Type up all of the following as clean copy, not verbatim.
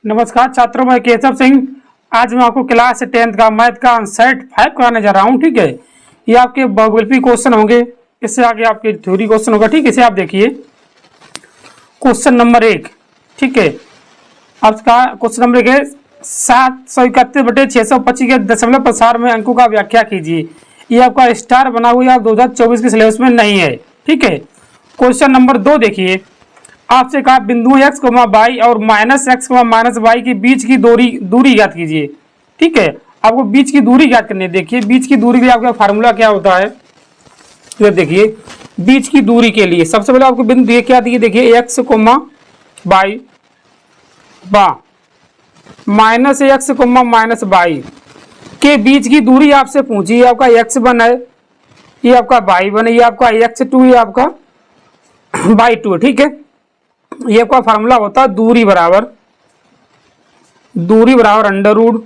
नमस्कार छात्रों, मैं केशव सिंह। आज मैं आपको क्लास 10th का मैथ का सेट 5 कराने जा रहा हूँ। ठीक है, ये आपके बहुविकल्पी क्वेश्चन होंगे, इससे आगे आपके थ्योरी क्वेश्चन होगा। ठीक है, इसे आप देखिए क्वेश्चन नंबर 1। ठीक है, आपका क्वेश्चन नंबर 1 है 731/625 के दशमलव प्रसार में अंकों का व्याख्या कीजिए। ये आपका स्टार बना हुआ 2024 के सिलेबस में नहीं है। ठीक है, क्वेश्चन नंबर 2 देखिए, आपसे कहा बिंदु x, y और -x, -y के बीच की दूरी ज्ञात कीजिए। ठीक है, आपको बीच की दूरी ज्ञात करनी है। देखिए बीच की दूरी के लिए आपका फार्मूला क्या होता है, तो देखिए बीच की दूरी के लिए सबसे पहले आपको बिंदु दिए क्या दिए, देखिए x, y बा -x, -y के बीच की दूरी आपसे पूछी है। आपका x1 है, ये आपका y1 है, ये आपका x2, ये आपका y2 है। ठीक है, ये आपका फार्मूला होता है दूरी बराबर under root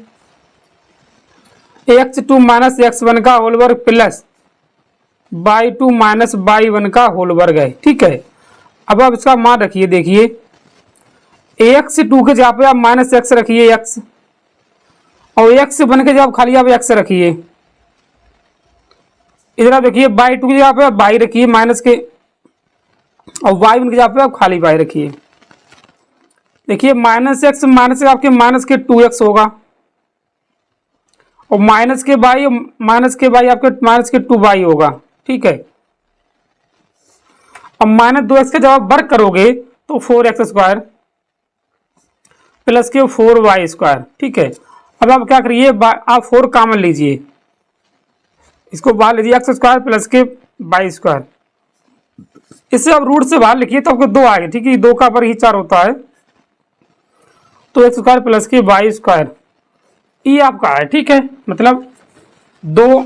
x2 minus x1 का होल वर्ग प्लस y2 माइनस y1 का होल वर्ग है। ठीक है, अब आप इसका मान रखिए। देखिए x2 के जगह पे आप -x रखिए x, और x1 के जगह खाली आप x रखिए। इधर आप देखिए y2 की जगह पे आप y रखिए माइनस के, और y1 की जगह पे आप खाली y रखिए। देखिए -x माइनस से आपके माइनस के 2x होगा, और माइनस के y आपके माइनस के 2y होगा। ठीक है, अब -2x का जब आप वर्ग करोगे तो 4x² प्लस के 4y²। ठीक है, अब आप क्या करिए, आप 4 कॉमन लीजिए, इसको बाहर लीजिए x² प्लस के y²। इससे आप रूट से बाहर लिखिए तो आपको 2 आएगा। ठीक है, 2 का पर ही 4 होता है, तो x² प्लस के y², ये आपका है। ठीक है, मतलब 2।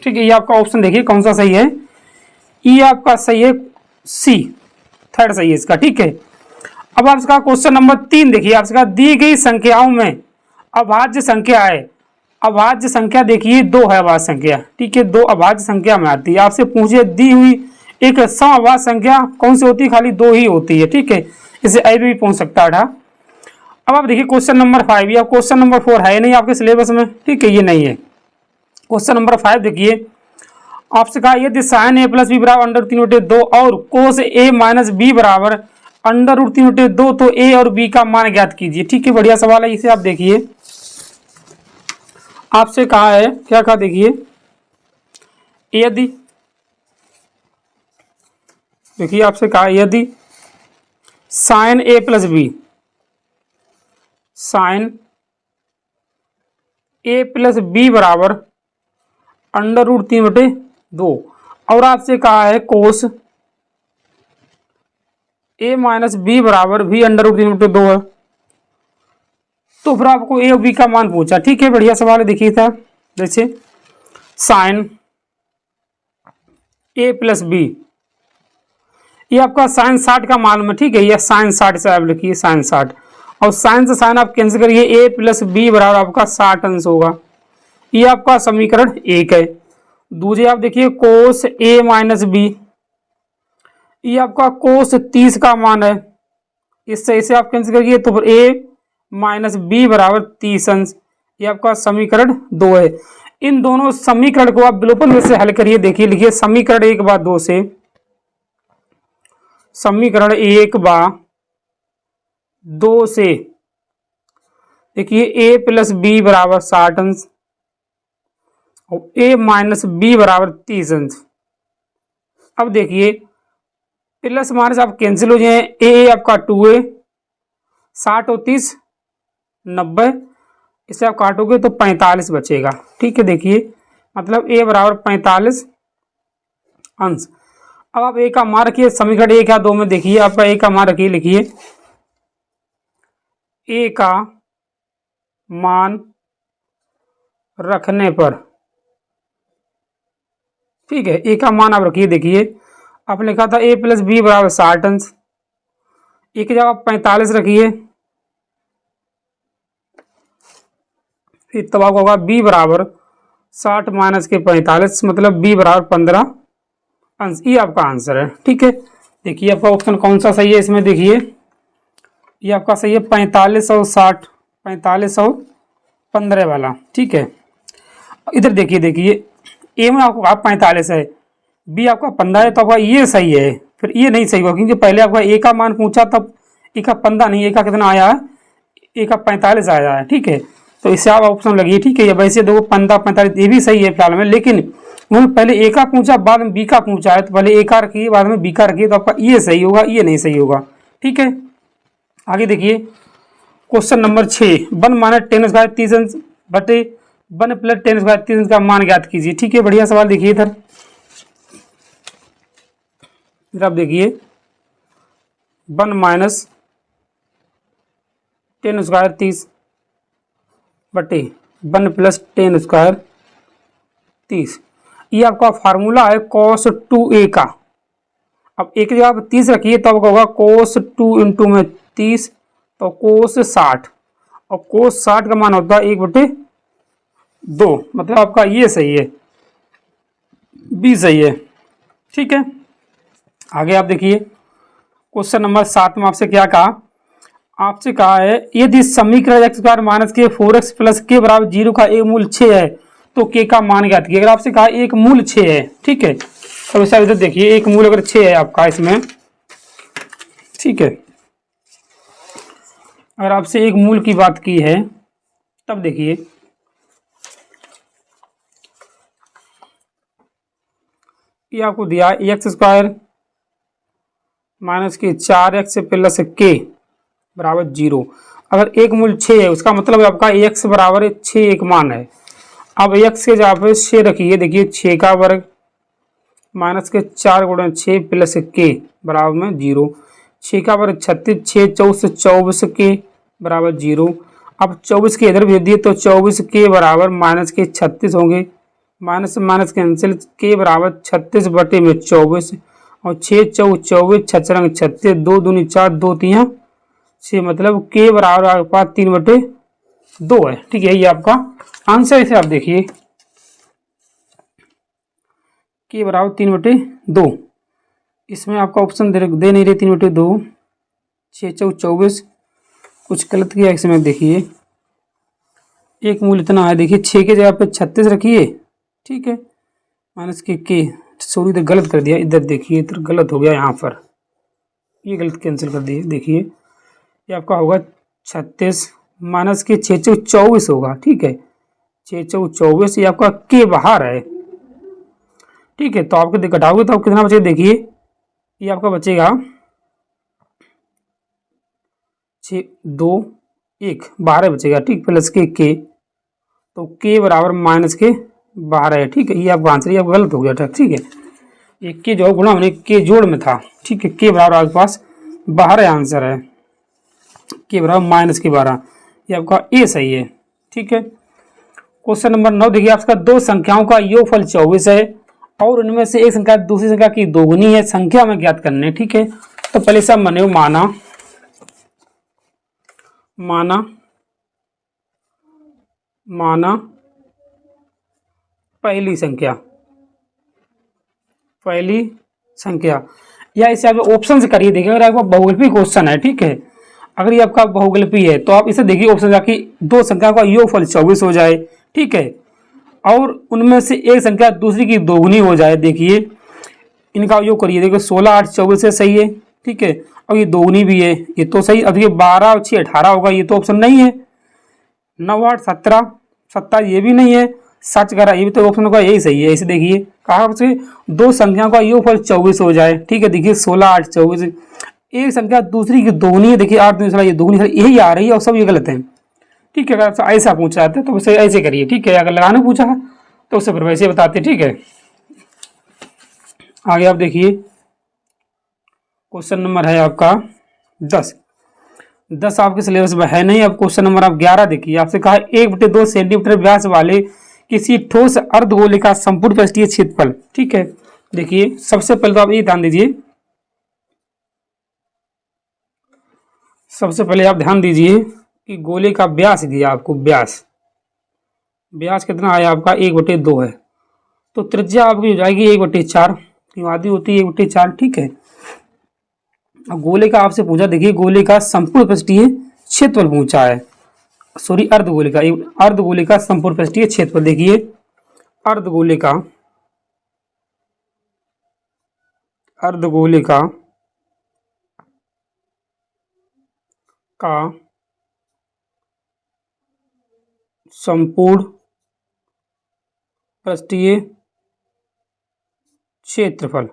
ठीक है, ये आपका ऑप्शन देखिए कौन सा सही है, ये आपका सही है, सी थर्ड सही है इसका। ठीक है, अब आप इसका क्वेश्चन नंबर 3 देखिए, आपसे दी गई संख्याओं में अभाज्य संख्या है। अभाज्य संख्या देखिए 2 है अभाज्य संख्या। ठीक है, 2 अभाज्य संख्या में आती है। आपसे पूछे दी हुई एक समअभाज्य संख्या कौन सी होती है, खाली 2 ही होती है। ठीक है, इसे ऐ भी पूछ सकता था। अब आप देखिए क्वेश्चन नंबर 5, या क्वेश्चन नंबर 4 है नहीं आपके सिलेबस में। ठीक है, ये नहीं है। क्वेश्चन नंबर 5 देखिए, आपसे कहा यदि sin a प्लस बी बराबर √3/2 और cos a माइनस बी बराबर √3/2 तो a और b का मान ज्ञात कीजिए। ठीक है, बढ़िया सवाल है, इसे आप देखिए। आपसे कहा है, क्या कहा देखिए, यदि देखिए आपसे कहा यदि sin a प्लस बी बराबर √3/2 और आपसे कहा है cos a माइनस बी बराबर भी √3/2 है, तो फिर आपको a और b का मान पूछा। ठीक है, बढ़िया सवाल है, देखिए था जैसे sin a प्लस बी, ये आपका sin 60 का मान में। ठीक है, ये sin 60 से आप लिखिए sin 60, और साइन से साइन आप कैंसिल करिए, a प्लस बी बराबर आपका 60 अंश होगा। ये आपका समीकरण 1 है। दूसरे आप देखिए कोस a माइनस बी, ये आपका कोस 30 का मान है। इससे इसे आप कैंसिल करिए तो फिर a माइनस बी बराबर 30 अंश, ये आपका समीकरण 2 है। इन दोनों समीकरण को आप विलोपन में से हल करिए। देखिए लिखिए समीकरण 1/2 से, समीकरण 1/2 से देखिए a प्लस बी बराबर 60 अंश और a माइनस बी बराबर 30 अंश। अब देखिए प्लस माइनस आप कैंसिल हो जाए, a आपका 2a, 60 और 30 90, इसे आप काटोगे तो 45 बचेगा। ठीक है, देखिए मतलब a बराबर 45 अंश। अब आप a का मान रखिए समीकरण 1 या 2 में। देखिए आपका a का मान रखिए, लिखिए a का मान रखने पर, ठीक है, a का मान आप रखिए। देखिए आपने लिखा था a प्लस बी बराबर 60 अंश, a की जगह आप 45 रखिए, फिर तब आपको होगा b बराबर 60 माइनस के 45, मतलब b बराबर 15 अंश। ये आपका आंसर है। ठीक है, देखिए आपका ऑप्शन कौन सा सही है इसमें, देखिए ये आपका सही है 4560, 4515 वाला, ठीक है। इधर देखिए ए में आपको 45 है, बी आपका 15 है, तो आपका ये सही है। फिर ये नहीं सही होगा क्योंकि पहले आपका ए का मान पूछा तब ए का 15 नहीं, ए का कितना आया है, ए का 45 आया है, ठीक है। तो इससे आप ऑप्शन लगिए, ठीक है। वैसे देखो 15 45 ये भी सही है फिलहाल में, लेकिन उन्होंने पहले ए का पूछा बाद में बी का पूछा है, तो पहले ए का रखिए बाद में बी का रखिए, तो आपका ये सही होगा, ये नहीं सही होगा, ठीक है। आगे देखिए क्वेश्चन नंबर 6, 1 माइनस 10 स्क्वायर 30 बटे 1 प्लस 10 स्क्वायर 30 का मान ज्ञात कीजिए, ठीक है। बढ़िया सवाल। देखिए इधर आप देखिए 1 माइनस 10 स्क्वायर 30 बटे 1 प्लस 10 स्क्वायर 30, ये आपका फार्मूला है cos 2a का। अब एक जगह आप 30 रखिए तब होगा cos 2 इंटू में 30 तो cos 60, और cos 60 का मान होता है 1/2, मतलब आपका ये सही है, बी सही है, ठीक है। आगे आप देखिए क्वेश्चन नंबर 7 में आपसे क्या कहा, आपसे कहा है यदि समीकरण एक्स स्क्वायर माइनस के 4x प्लस के बराबर 0 का एक मूल 6 है तो के का मान ज्ञात कीजिए। अगर आपसे कहा एक मूल 6 है, ठीक है, तो वैसा इधर देखिए एक मूल अगर 6 है आपका इसमें, ठीक है, अगर आपसे एक मूल की बात की है तब देखिए ये आपको दिया एक्स स्क्वायर माइनस के 4x प्लस के बराबर 0। अगर एक मूल 6 है उसका मतलब है आपका x बराबर 6 एक मान है। अब x के जगह पे 6 रखिए, देखिए 6 का वर्ग माइनस के 4 गुणा 6 प्लस के बराबर में 0, 6 का वर्ग 36, 6 24 24 के बराबर 0। अब 24 के इधर भेज दिए तो 24 के बराबर माइनस के 36 होंगे, माइनस माइनस कैंसिल, के बराबर 36 बटे में 24, और 6 24 24 6 रंग 36, 2 दूनी 4 2 3 6, मतलब के बराबर आपके पास 3/2 है, ठीक है। ये आपका आंसर। इसे आप देखिए के बराबर 3/2, इसमें आपका ऑप्शन दे नहीं रहे 3/2, 6 4 24, कुछ गलत किया इसमें। देखिए एक मूल इतना है, देखिए 6 के जगह पे 36 रखिए, ठीक है, माइनस के सॉरी इधर गलत कर दिया, इधर देखिए इधर गलत हो गया, यहाँ पर ये गलत कैंसिल कर दिए। देखिए ये आपका होगा 36 माइनस के 6 4 24 होगा, ठीक है, 6 4 24, ये आपका के बाहर है, ठीक है। तो आपको घटाओगे तो आप कितना बचेगा, देखिए ये आपका बचेगा 6 2 1 12 बचेगा, ठीक, प्लस के तो के बराबर माइनस के 12 है, ठीक है। ये आपका आंसर, ये आपका गलत हो गया था, ठीक है। एक के जो गुणा हमने के जोड़ में था, ठीक है, के बराबर आपके पास 12 आंसर है, के बराबर माइनस के 12, ये आपका ए सही है, ठीक है। क्वेश्चन नंबर 9 देखिए आपका दो संख्याओं का योगफल 24 है और उनमें से एक संख्या दूसरी संख्या की दोगुनी है, संख्या में ज्ञात करने, ठीक है। तो पहले सब मने माना पहली संख्या या इसे आप ऑप्शन से करिए। देखिए अगर आपका बहुगुणित क्वेश्चन है, ठीक है, अगर ये आपका बहुगुणित है तो आप इसे देखिए ऑप्शन जाके दो संख्या का योगफल 24 हो जाए, ठीक है, और उनमें से एक संख्या दूसरी की दोगुनी हो जाए। देखिए इनका योग करिए, देखिए 16 8 24 से सही है, ठीक है, और ये दोगुनी भी है, ये तो सही। अब ये 12 और 6 18 होगा, ये तो ऑप्शन नहीं है। 9 8 17 27 ये भी नहीं है। सच करा ये भी तो ऑप्शन का यही सही है। इसे देखिए कहा से दो संख्याओं का योगफल 24 हो जाए, ठीक है, देखिए 16 8 24, एक संख्या दूसरी की दोगुनी है, देखिए 8 2 16 ये दोगुनी यही आ रही है और सब ये गलत है, ठीक है। अगर ऐसा पूछा जाता है तो उसे ऐसे करिए, ठीक है। अगर लगाने पूछा है तो उसे फिर वैसे बताते, ठीक है। आगे आप देखिए क्वेश्चन नंबर है आपका 10 आपके सिलेबस में है नहीं। अब क्वेश्चन नंबर आप 11 देखिए, आपसे कहा 1/2 सेंटीमीटर व्यास वाले किसी ठोस अर्धगोले का संपूर्ण पृष्ठीय क्षेत्रफल, ठीक है। देखिए सबसे पहले तो आप ये ध्यान दीजिए, सबसे पहले आप ध्यान दीजिए कि गोले का व्यास दिया आपको, व्यास कितना आया आपका 1/2 है, तो त्रिज्या आपकी हो जाएगी 1/4, क्यों आधी होती है 1/4, ठीक है। अब गोले का आपसे पूछा, देखिए गोले का संपूर्ण पृष्ठीय क्षेत्रफल पूछा है, सॉरी अर्धगोले का, अर्धगोले का संपूर्ण पृष्ठीय क्षेत्रफल। देखिए अर्धगोले का का संपूर्ण पृष्ठीय क्षेत्रफल,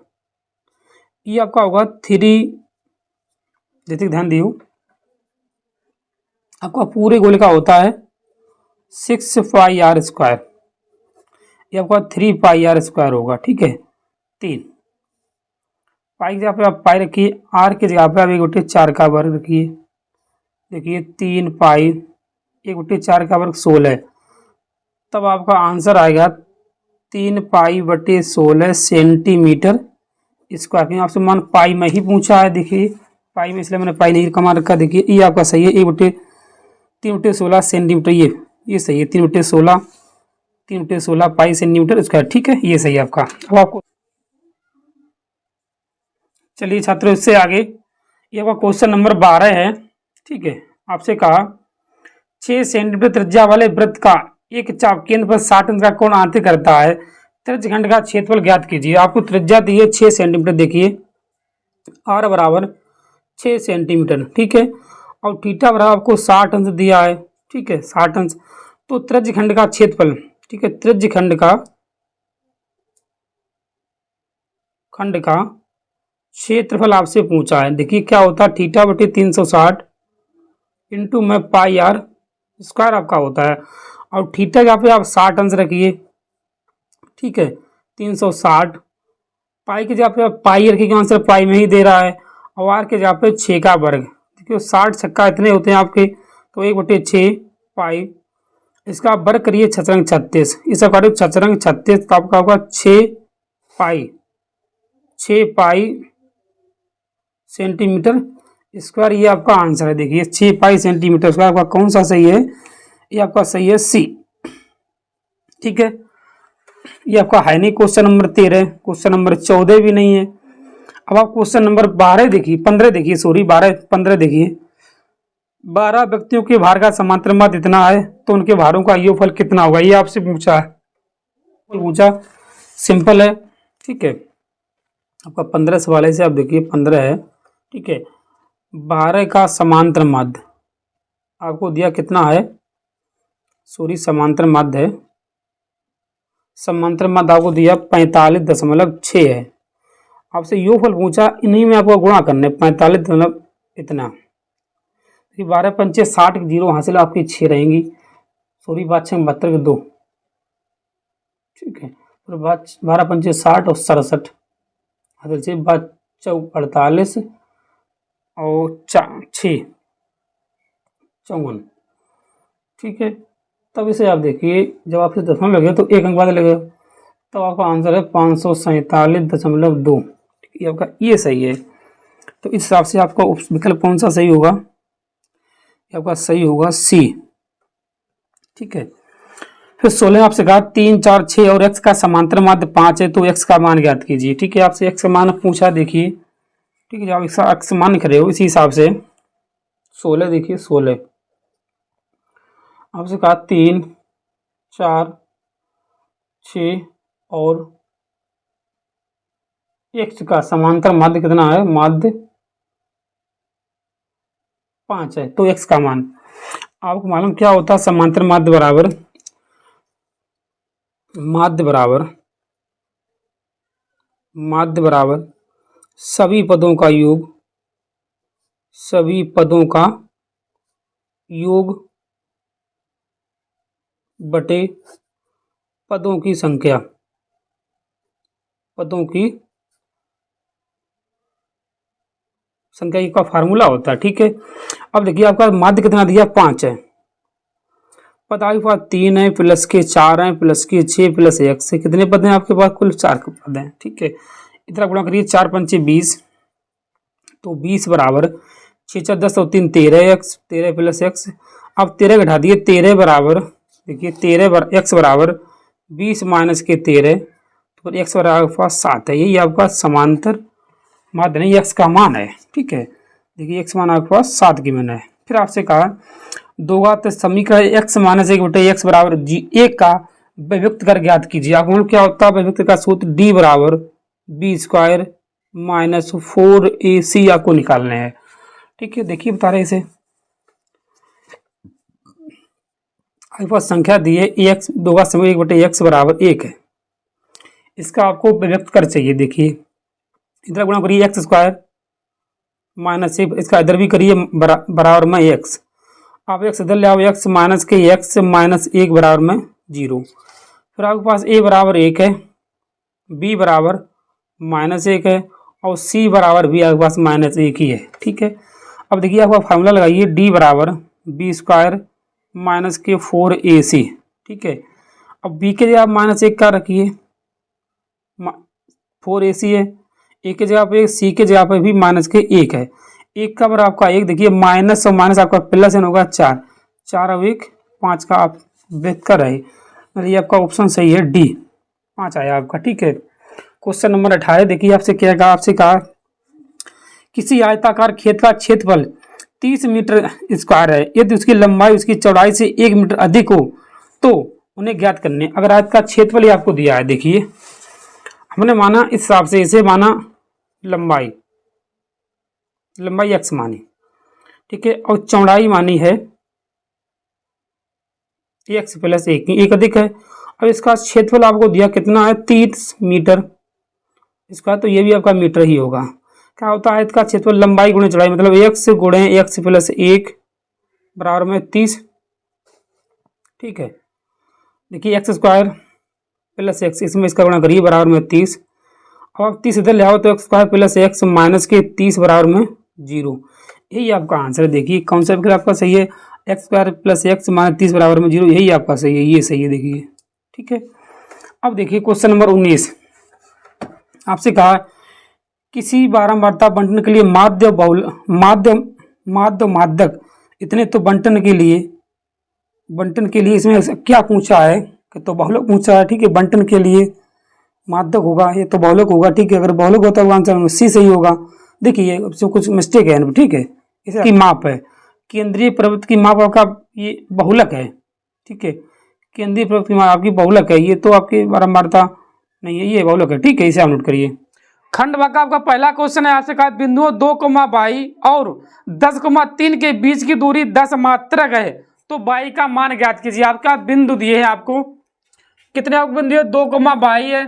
ये आपका होगा 3, जैसे ध्यान दियो, आपका पूरे गोले का होता है 6 पाई आर स्क्वायर, ये आपका 3 पाई आर स्क्वायर होगा, ठीक है। 3 पाई की जगह पे आप पाई रखिए, आर की जगह पे आप 1/4 का वर्ग रखिए। देखिए 3 पाई 1/4 का वर्ग 16, तब आपका आंसर आएगा 3 पाई बटे 16 सेंटीमीटर स्क्वायर। आपसे मान पाई में ही पूछा है, देखिए पाई में, इसलिए मैंने पाई नहीं कमा रखा। देखिए ये आपका सही है, 3/16 सेंटीमीटर, ये सही है, 3/16 पाई सेंटीमीटर स्क्वायर, ठीक है, ये सही है आपका। अब आपको चलिए छात्रों, इससे आगे ये आपका क्वेश्चन नंबर 12 है, ठीक है। आपसे कहा 6 सेंटीमीटर त्रिज्या वाले वृत्त का एक चाप केंद्र पर 60 अंश का कोण आंतरिक करता है, त्रिज्यखंड का क्षेत्रफल ज्ञात कीजिए। आपको त्रिज्या दी है 6 सेंटीमीटर, देखिए आर बराबर 6 सेंटीमीटर, ठीक है, और थीटा बराबर आपको 60 अंश दिया है, ठीक है, 60 अंश। तो त्रिज्यखंड का क्षेत्रफल, ठीक है, त्रिज्यखंड का क्षेत्रफल आपसे पूछा है। देखिए क्या होता है, थीटा बटे 360 इंटू में पाई आर स्क्वायर आपका होता है, और थीटा जहाँ पे आप 60 अंश रखिए, ठीक है, 360, पाई की जगह पे आप पाई रखिए, आंसर पाई में ही दे रहा है, और आर के जगह पे 6 का वर्ग। देखिए 60 छक्का इतने होते हैं आपके, तो 1/6 पाई, इसका आप वर्ग करिए 6 36, इस अकॉर्डिंग 6 36 तो आपका होगा 6 पाई सेंटीमीटर स्क्वायर, ये आपका आंसर है। देखिए 6 पाई सेंटीमीटर स्क्वायर आपका कौन सा सही है, ये आपका सही है सी, ठीक है। ये आपका है नहीं क्वेश्चन नंबर 13, क्वेश्चन नंबर 14 भी नहीं है। अब आप क्वेश्चन नंबर 12 देखिए, 15 देखिए, सॉरी 15 देखिए। 12 व्यक्तियों के भार का समांतर मध्य इतना है, तो उनके भारों का योगफल कितना होगा, ये आपसे पूछा है, सिंपल है, ठीक है। आपका 15 सवाल से आप देखिए 15 है, ठीक है। 12 का समांतर माध्य आपको दिया कितना है, सॉरी समांतर माध्य है, समांतर माध्य आपको दिया 45.6 है। आपसे योगफल पूछा, इन्हीं में आपको गुणा करने 45 इतना, 12 पंचे 60 की 0 हासिल, आपकी 6 रहेंगी, सॉरी 5 6 72 के 2, ठीक है, और 12 पंचे 60 और 67 हासिल से 48 और 6 54, ठीक है। तब इसे आप देखिए, जब आपसे दशमलव लगे तो 1 अंक बाद लगे, तब आपका आंसर है 547.2, ये आपका ये सही है। तो इस हिसाब से आपका विकल्प कौन सा सही होगा, ये आपका सही होगा सी, ठीक है। फिर 16 आपसे कहा 3 4 6 और x का समांतर माध्य 5 है, तो x का मान ज्ञात कीजिए, ठीक है। आपसे x का मान पूछा, देखिए, ठीक है, जब x मान लिख रहे हो इसी हिसाब से 16, देखिए 16 आपसे कहा 3 4 6 और x का समांतर माध्य कितना है, माध्य 5 है, तो x का मान आपको मालूम क्या होता है, समांतर माध्य बराबर सभी पदों का योग बटे पदों की संख्या, का फार्मूला होता है, ठीक है। अब देखिए आपका माध्य कितना दिया, 5 है, पद आपके पास 3 है, प्लस के 4 है, प्लस के 6 प्लस x से कितने पद हैं आपके पास, कुल 4 पद हैं, ठीक है। इतना गुणा करिए 4 पंचे 20, तो 20 बराबर 6 4 10 और 3 13x, 13 प्लस x, अब 13 घटा दिए, 13 बराबर, देखिए 13 x बराबर 20 माइनस के 13, तो x बराबर आपके पास 7 है। यही आपका समांतर माध्य नहीं, एक्स का मान है। ठीक है, देखिए एक्स मान आपके पास 7 की मैंने है। फिर आपसे कहा दो घात समीकरण एक्स माइनस एक बटे एक्स बराबर जी एक का व्यक्त कर ज्ञात कीजिए। आप क्या होता है व्यक्त का सूत्र, डी बराबर बी स्क्वायर माइनस 4ac आपको निकालने हैं। ठीक है, देखिए बता रहे इसे, आपके पास संख्या दी है एक्स, दो घात समीकरण एक बटे एक्स बराबर एक है, इसका आपको व्यक्त कर चाहिए। देखिए इधर गुणा करिए एक्स स्क्वायर माइनस एक, इसका इधर भी करिए बराबर में एक्स, आप एक्स इधर ले आओ, एक्स माइनस के एक्स माइनस एक बराबर में 0। फिर आपके पास ए बराबर 1 है, बी बराबर माइनस 1 है और सी बराबर भी आपके पास माइनस 1 ही है। ठीक है, अब देखिए आपका फार्मूला लगाइए, डी बराबर बी स्क्वायर माइनस के 4ac। ठीक है, अब बी के जगह आप माइनस 1 का रखिए, 4ac है, ए के जगह पे, सी के जगह पे भी माइनस के 1 है, 1 का बराबर आपका 1, देखिए माइनस और माइनस आपका प्लस एन होगा 4, 4 और 1 5 का आप व्यक्त कर रहे, मतलब ये आपका ऑप्शन सही है, डी 5 आया आपका। ठीक है, क्वेश्चन नंबर 18 देखिए आपसे क्या कहा, आपसे कहा किसी आयताकार खेत का क्षेत्रफल 30 मीटर स्क्वायर है, यदि उसकी लंबाई उसकी चौड़ाई से 1 मीटर अधिक हो तो उन्हें ज्ञात करने। अगर आयत का क्षेत्रफल आपको दिया है, देखिए हमने माना इस हिसाब से, इसे माना लंबाई एक्स मानी, ठीक है, और चौड़ाई मानी है एक्स प्लस 1, एक अधिक है। अब इसका क्षेत्रफल आपको दिया कितना है, 30 मीटर इसका, तो ये भी आपका मीटर ही होगा। क्या होता है इसका क्षेत्रफल, लंबाई गुणे चौड़ाई, मतलब एक्स गुणे एक्स प्लस 1 बराबर में 30। ठीक है, देखिए एक्स स्क्वायर प्लस एक्स, इसमें इसका गुणा करिए बराबर में 30। अब आप 30 इधर ले आओ तो x square plus x minus के 30 बराबर में 0, यही आपका आंसर है। देखिए कॉन्सेप्ट आपका सही है, x square plus x minus 30 बराबर में 0, यही आपका सही है, ये सही है। देखिए ठीक है, अब देखिए क्वेश्चन नंबर 19 आपसे कहा किसी बारंबारता बंटन के लिए माध्य बहुल माध्यक इतने, तो बंटन के लिए इसमें क्या पूछा है कि तो बहुलक पूछा है। ठीक है, बंटन के लिए माध्यक होगा, ये तो बहुलक होगा। ठीक है, अगर बहुलक होता है आंसर सी सही होगा। देखिए इसमें कुछ मिस्टेक है, ठीक है, इसे की माप है, केंद्रीय प्रवृत्त की माप आपका ये बहुलक है। ठीक है, केंद्रीय प्रवृत्त की माप आपकी बहुलक है, ये तो आपकी बारंबारता नहीं है, ये बहुलक है। ठीक है, इसे आप नोट करिए। खंड भाग का आपका पहला क्वेश्चन है, आपसे कहा बिंदुओं 2,22 और 10,3 के बीच की दूरी 10 मात्रक है, तो बाई का मान ज्ञात कीजिए। आपका बिंदु दिए हैं आपको, कितने आपको बिंदु है, 2,22 है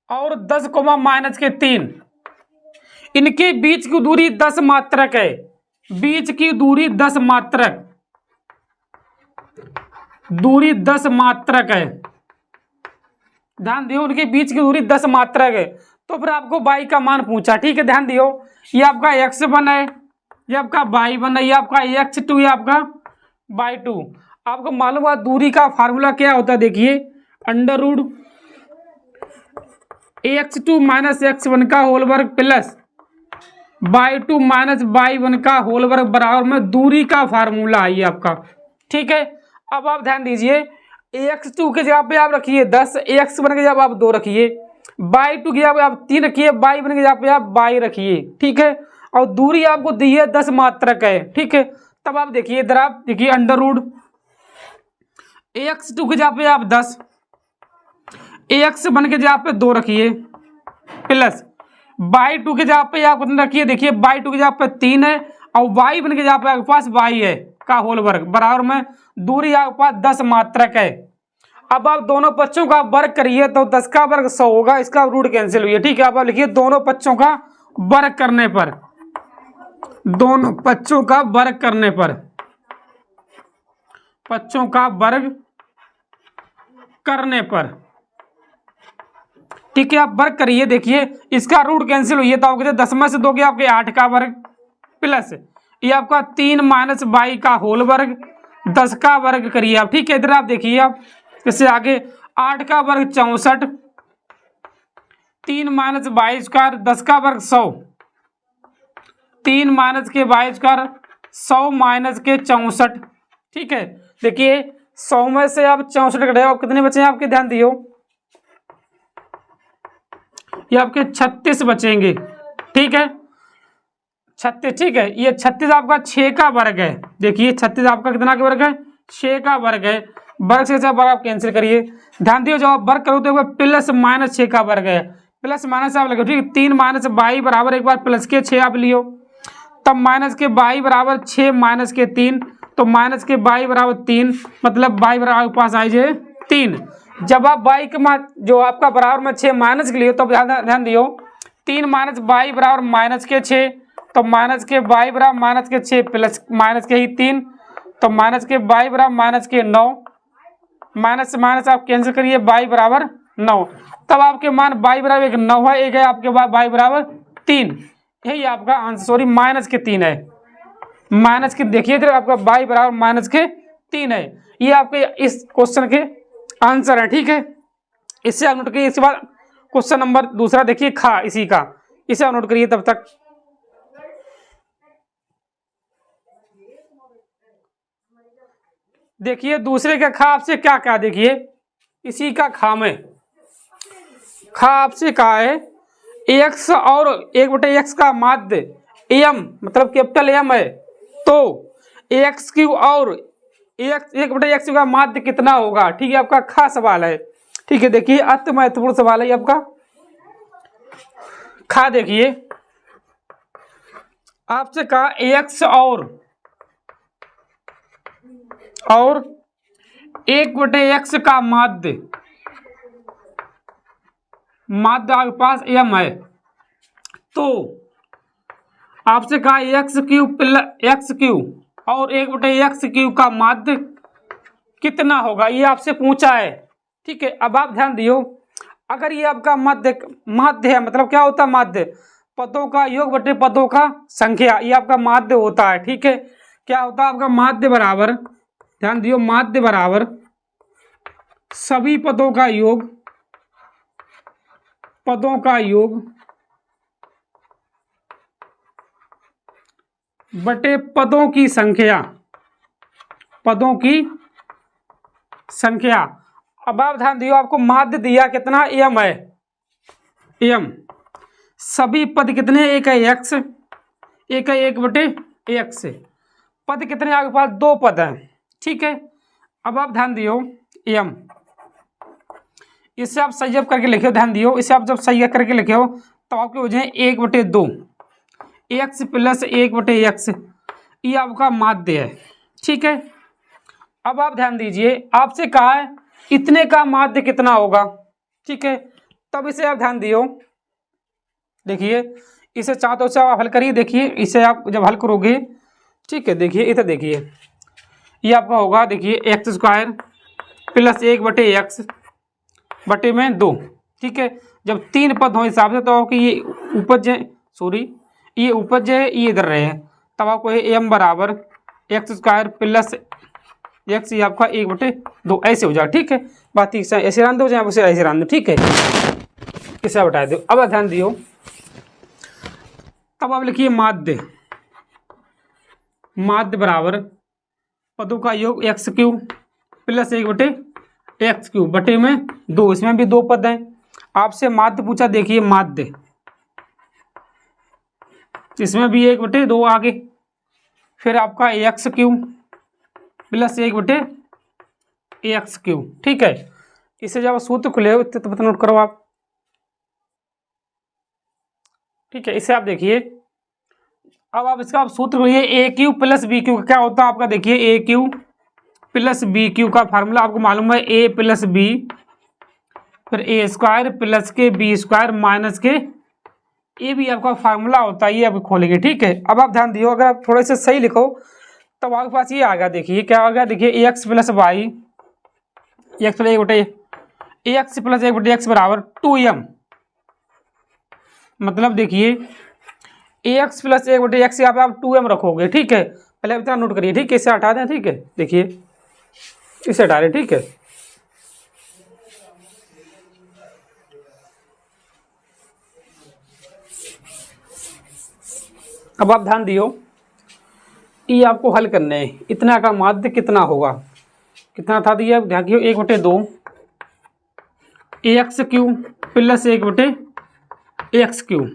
और 10 माइनस के 3, इनके बीच की दूरी 10 मात्रक है, बीच की दूरी 10 मात्रक, दूरी 10 मात्रक है, ध्यान दियो, उनके बीच की दूरी 10 मात्रक है। तो फिर आपको बाई का मान पूछा। ठीक है, ध्यान दियो, ये आपका x1 है, ये आपका y1 है, ये आपका x2, ये आपका y2। आपको मालूम है दूरी का फार्मूला क्या होता है, देखिए under root x2 minus x1 का होल वर्ग प्लस y2 माइनस y1 का होल वर्ग बराबर में दूरी का फार्मूला है ये आपका। ठीक है, अब आप ध्यान दीजिए, x2 के जगह पे आप रखिए 10, x1 के जगह पे आप 2 रखिए, y2 की जगह पे आप 3 रखिए, y1 की जगह पे आप y रखिए। ठीक है, और दूरी आपको दी है 10 मात्रक है। ठीक है, तब आप देखिए इधर आप देखिए अंडर रूट x2 के जगह पे आप 10, x1 के जगह पे 2 रखिए प्लस y2 के जगह पे आप कितना रखिए, देखिए y2 के जगह पे 3 है और y1 के जगह पे आपके पास y है का होल वर्ग बराबर में दूरी आपके पास 10 मात्रक है। अब आप दोनों पक्षों का वर्ग करिए तो 10 का वर्ग 100 होगा, इसका रूट कैंसिल हुई है। ठीक है, आप लिखिए दोनों पक्षों का वर्ग करने पर, दोनों पक्षों का वर्ग करने पर, पक्षों का वर्ग करने पर, ठीक है, आप वर्ग करिए, देखिए इसका रूट कैंसिल हुई है तो आपके 10 में से 2 के आपके 8 का वर्ग प्लस ये आपका 3 माइनस बाई का होल वर्ग 10 का वर्ग करिए आप। ठीक है, इधर आप देखिए, आप इससे आगे 8 का वर्ग 64, 3 माइनस बाई स्क्वायर 10 का वर्ग 100, 3 माइनस के बाई स्क्वायर 100 माइनस के 64। ठीक है, देखिए 100 में से आप 64 कटे, आप कितने बचे हैं आपके, ध्यान दियो ये आपके 36 बचेंगे, ठीक है 36, ठीक है। ये 36 आपका 6 का वर्ग है। देखिए 36 आपका कितना का वर्ग है, 6 का वर्ग है। वर्ग से वर्ग आप कैंसिल करिए। ध्यान दियो जब आप वर्ग करो तो प्लस माइनस 6 का वर्ग है, प्लस माइनस आप लगो, ठीक है। 3 माइनस बाई बराबर, एक बार प्लस के 6 आप लियो, तब माइनस के बाई बराबर 6 माइनस के 3, तो माइनस के बाई बराबर 3, मतलब बाई बराबर आपके पास आई जाए 3। जब आप बाई के जो आपका बराबर में 6 माइनस के लिए, तो ध्यान दियो 3 माइनस बाई बराबर माइनस के 6, तो माइनस के बाई बराबर माइनस के 6 प्लस माइनस के ही 3, तो माइनस के बाई बराबर माइनस के 9, माइनस से माइनस आप कैंसिल करिए, बाई बराबर 9, तब आपके मान बाई बराबर एक 9 है, एक है आपके बाई बराबर 3, यही आपका आंसर, सॉरी माइनस के 3 है, माइनस के देखिए इधर आपका बाई बराबर माइनस के 3 है। ये आपके इस क्वेश्चन के आंसर है, ठीक है। इससे आप नोट करिए। इसके बाद क्वेश्चन नंबर दूसरा देखिए खा, इसी का, इसे आप नोट करिए तब तक। देखिए दूसरे का खा आपसे क्या क्या, देखिए इसी का खा में खा आपसे कहा है एक्स और 1/x का माध्य एम, मतलब कैपिटल एम है, तो एक्स क्यू और 1/x का माध्य कितना होगा, ठीक है। आपका खा सवाल है, ठीक है। देखिए अति महत्वपूर्ण सवाल है आपका खा। देखिए आपसे कहा एक्स और 1/x का माध्य आपके पास एम है, तो आपसे कहा एक्स क्यू और 1/x का माध्य कितना होगा, ये आपसे पूछा है, ठीक है। अब आप ध्यान दियो, अगर ये आपका माध्य है, मतलब क्या होता है माध्य, पदों का योग बटे पदों का संख्या, ये आपका माध्य होता है, ठीक है। क्या होता है आपका माध्य बराबर, ध्यान दियो माध्य बराबर सभी पदों का योग बटे पदों की संख्या। अब आप ध्यान दियो, आपको माध्य दिया कितना, एम है, एम, सभी पद कितने, एक है एक्स, एक है 1/x, पद कितने आपके पास, 2 पद हैं, ठीक है। अब आप ध्यान दियो एम, इसे आप संयोग करके लिखो, ध्यान दियो इसे आप जब संयोग करके लिखो तो आपके हो जाए 1/2 एक्स प्लस 1/x, ये आपका माध्य है, ठीक है। अब आप ध्यान दीजिए, आपसे कहा है इतने का माध्य कितना होगा, ठीक है। तब इसे आप ध्यान दियो, देखिए इसे चाहते हो आप हल करिए। देखिए इसे आप जब हल करोगे, ठीक है, देखिए इधर देखिए ये आपका होगा, देखिए x² प्लस 1/x बटे में 2, ठीक है। जब 3 पद हो हिसाब से, तो आपको ये उपज है, सॉरी ये उपज है, ये इधर रहे हैं, तब आपको एम बराबर x² प्लस x, ये आपका 1/2 ऐसे हो जाए, ठीक है। बात ऐसे रन दो, चाहे उसे ऐसे रन दो, ठीक है, इसे बता दो। अब ध्यान दियो, तब आप लिखिए माध्य बराबर पदों का योग x³ प्लस 1/x³ बटे में 2, इसमें भी 2 पद हैं। आपसे माध्य पूछा, देखिए माध्य, इसमें भी 1/2 आगे, फिर आपका x³ प्लस 1/x³, ठीक है। इसे जब सूत्र खुले हो तो नोट करो आप, ठीक है। इसे आप देखिए, अब आप इसका सूत्र खोलिए, AQ प्लस BQ क्या होता है आपका, देखिए AQ प्लस BQ का फार्मूला आपको मालूम है, A प्लस B फिर A² प्लस के B² माइनस के ये भी आपका फार्मूला होता है, ये आप खोलेंगे, ठीक है। अब आप ध्यान दियो, अगर आप थोड़े से सही लिखो तब आपके पास ये आ गया, देखिए क्या आ गया, देखिए x प्लस 1/x बराबर 2m, मतलब देखिए ax प्लस 1/x यहाँ पे आप 2m रखोगे, ठीक है। पहले इतना नोट करिए, ठीक है, इसे हटा दें, ठीक है। देखिए इसे हटा दें, ठीक है। अब आप ध्यान दियो, ये आपको हल करने हैं, इतना का माध्य कितना होगा, कितना था दिया, ध्यान दियो 1/2 x³ plus 1/x x Q,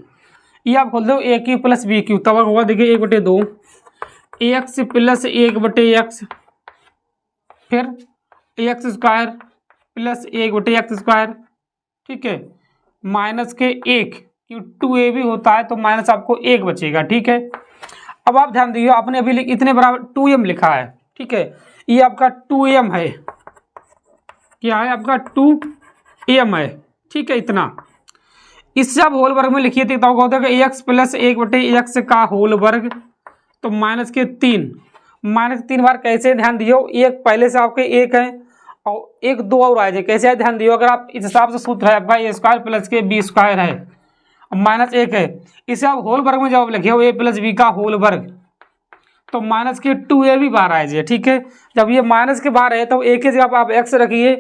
ये आप खोल दो ए क्यू प्लस बी क्यू, तब होगा देखिए 1/2 एक्स प्लस 1/x, फिर एक्स स्क्वायर प्लस 1/x², ठीक है, माइनस के 1, क्यों 2a भी होता है तो माइनस आपको 1 बचेगा, ठीक है। अब आप ध्यान दीजिए, आपने अभी इतने बराबर 2m लिखा है, ठीक है, ये आपका 2m है, क्या है आपका 2m है, ठीक है, इतना। इससे आप होल वर्ग में लिखिए तो होता है एक्स प्लस 1/x का होल वर्ग, तो माइनस के 3, माइनस 3 बार कैसे, ध्यान दियो, एक पहले से आपके 1 है और एक 2 और आ जाए, कैसे है ध्यान दियो, अगर आप इस हिसाब से सूत्र है आपका ए स्क्वायर प्लस के बी स्क्वायर है, माइनस 1 है, इसे आप होल वर्ग में जब लिखे हो ए प्लस बी का होल वर्ग, तो माइनस के 2a भी बाहर आ जाए, ठीक है। जब ये माइनस के बाहर है तो a के जगह आप x रखिए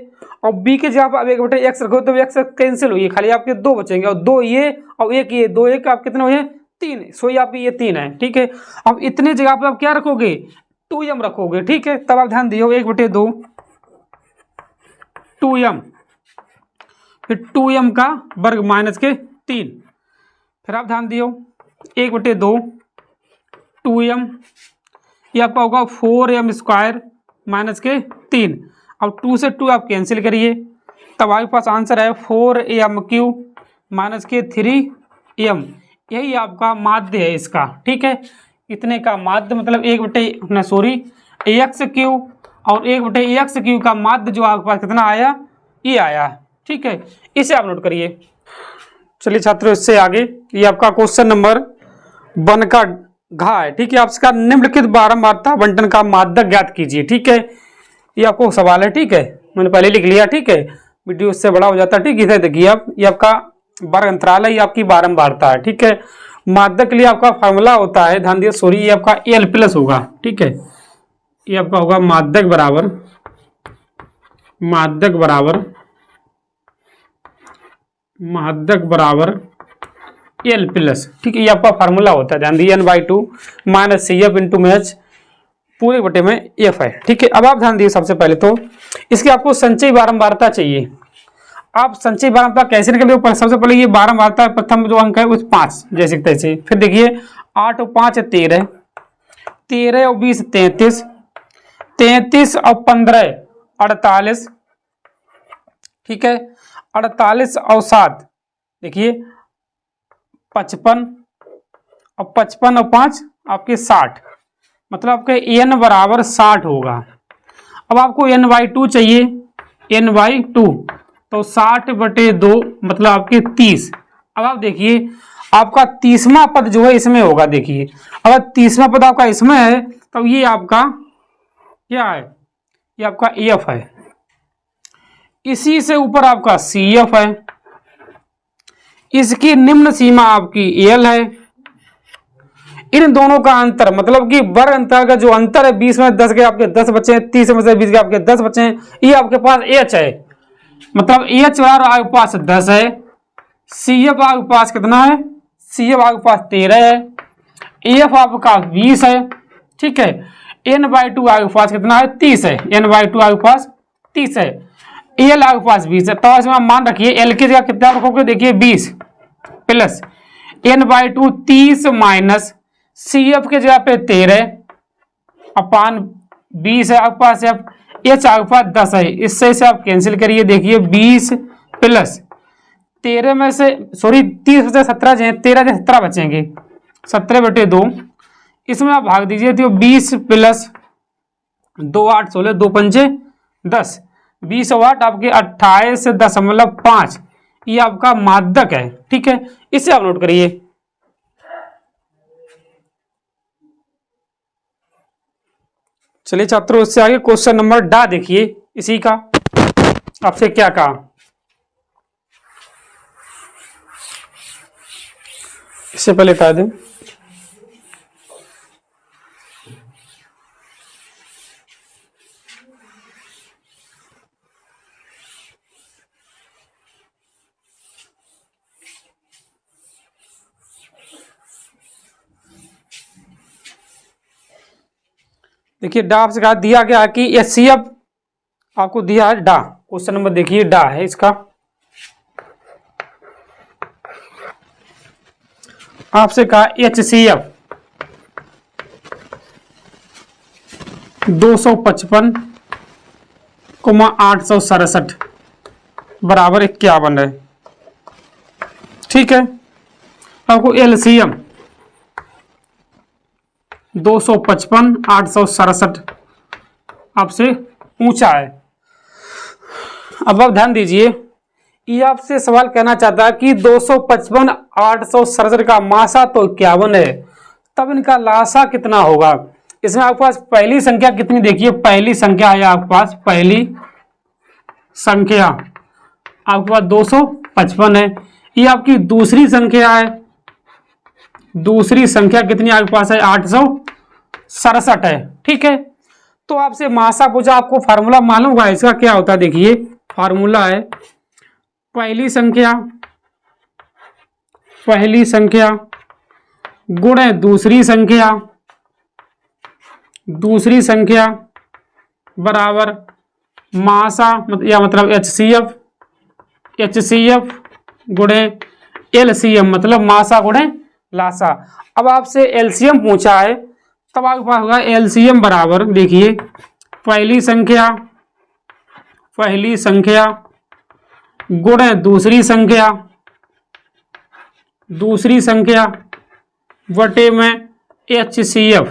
और b के जगह आप 1/x रखो, तो x कैंसिल हुई, खाली आपके 2 बचेंगे, और 2 ये और 1 ये, 2 1 आप कितने हुए, 3, सो ये आपके ये 3 है, ठीक है। अब इतने जगह पे आप क्या रखोगे, 2m रखोगे, ठीक है। तब आप ध्यान दियो 1/2 2m, फिर 2m का वर्ग माइनस के 3, फिर आप ध्यान दियो 1/2 2m, ये आपका होगा 4m स्क्वायर माइनस के 3, अब 2 से 2 आप कैंसिल करिए, तब आपके पास आंसर है 4m³ माइनस के 3m, यही आपका माध्य है इसका, ठीक है। इतने का माध्य मतलब 1/x³ और 1/x³ का माध्य जो आपके पास कितना आया, ये आया, ठीक है। इसे आप नोट करिए। चलिए छात्रों, इससे आगे ये आपका क्वेश्चन नंबर 1 का घा है, ठीक है। आपका निम्नलिखित बारंबारता बंटन का माध्यक ज्ञात कीजिए, ठीक है। ये आपको सवाल है, ठीक है, मैंने पहले लिख लिया, ठीक है, वीडियो उससे बड़ा हो जाता है, ठीक है। इधर देखिए आप, ये आपका वर्ग अंतराल है, ये आपकी बारंबारता है, ठीक है। माध्यक के लिए आपका फार्मूला होता है, ध्यान दिए, सॉरी, ये आपका L+ होगा, ठीक है। ये आपका होगा माध्यक बराबर L+, ठीक है, ये आपका फार्मूला होता है, ध्यान दिए, n/2 minus CF into match पूरे बटे में F है, ठीक है। अब आप ध्यान दिए, सबसे पहले तो इसकी आपको संचयी बारंबारता चाहिए। आप संचयी बारंबारता कैसे निकलिए, सबसे पहले ये बारंबारता प्रथम जो अंक है वो 5 जैसे तैसे, फिर देखिए 8 और 5 13, 13 और 20 33, 33 और 15 48, ठीक है, 48 और 7 देखिए 55 और 55 और 5 आपके 60, मतलब आपके n बराबर 60 होगा। अब आपको n/2 चाहिए, n/2 तो 60/2 मतलब आपके 30। अब आप देखिए आपका 30वां पद जो है इसमें होगा, देखिए अगर 30वां पद आपका इसमें है तो ये आपका क्या है, ये आपका AF है, इसी से ऊपर आपका CF है, इसकी निम्न सीमा आपकी L है, इन दोनों का अंतर मतलब कि वर्ग अंतर का जो अंतर है 20 में 10 के आपके 10 बचे हैं, 30 में से 20 के आपके 10 बचे हैं, ये आपके पास H है, मतलब H बराबर आपके पास 10 है, CF आपके पास कितना है, CF आपके पास 13 है, AF आपका 20 है, ठीक है, n/2 आपके पास कितना है, 30 है, n/2 आपके पास 30 है, L आपके पास 20 है, तो इसमें मान रखिए L की जगह कितना रखोगे, देखिए 20 प्लस n/2 30 माइनस CF के जगह पे 13 अपान 20 है आपके पास, H आपके पास 10 है, इससे से आप कैंसिल करिए, देखिए 20 प्लस 13 में से सॉरी 30 में से 17 13 से 17 बचेंगे, 17/2 इसमें आप भाग दीजिए, तो 20 प्लस 2 8 16 2 पंचे 10, 20 और 8 आपके 28.5, ये आपका माध्यक है, ठीक है, इसे आप नोट करिए। चलिए छात्रों, इससे आगे क्वेश्चन नंबर डा देखिए, इसी का आपसे क्या कहा, इससे पहले कहा दें देखिए डा आपसे कहा दिया गया कि HCF आपको दिया है डा, क्वेश्चन नंबर देखिए डा है इसका, आपसे कहा HCF 255,867 बराबर 51 है। ठीक है, आपको LCM 255,867 आपसे पूछा है। अब आप ध्यान दीजिए, ये आपसे सवाल कहना चाहता है कि 255,867 का मासा तो 51 है, तब इनका लासा कितना होगा। इसमें आपके पास पहली संख्या कितनी, देखिए पहली संख्या है आपके पास, पहली संख्या आपके पास 255 है। ये आपकी दूसरी संख्या है, दूसरी संख्या कितनी आपके पास है, 867 है। ठीक है, तो आपसे मासा पूछा, आपको फार्मूला मालूम होगा इसका क्या होता है। देखिए फार्मूला है पहली संख्या गुणे दूसरी संख्या बराबर मासा या मतलब HCF गुणे LCM मतलब मासा गुणे लासा। अब आपसे LCM पूछा है, तब आपके पास होगा LCM बराबर, देखिए पहली संख्या गुणे दूसरी संख्या बटे में HCF।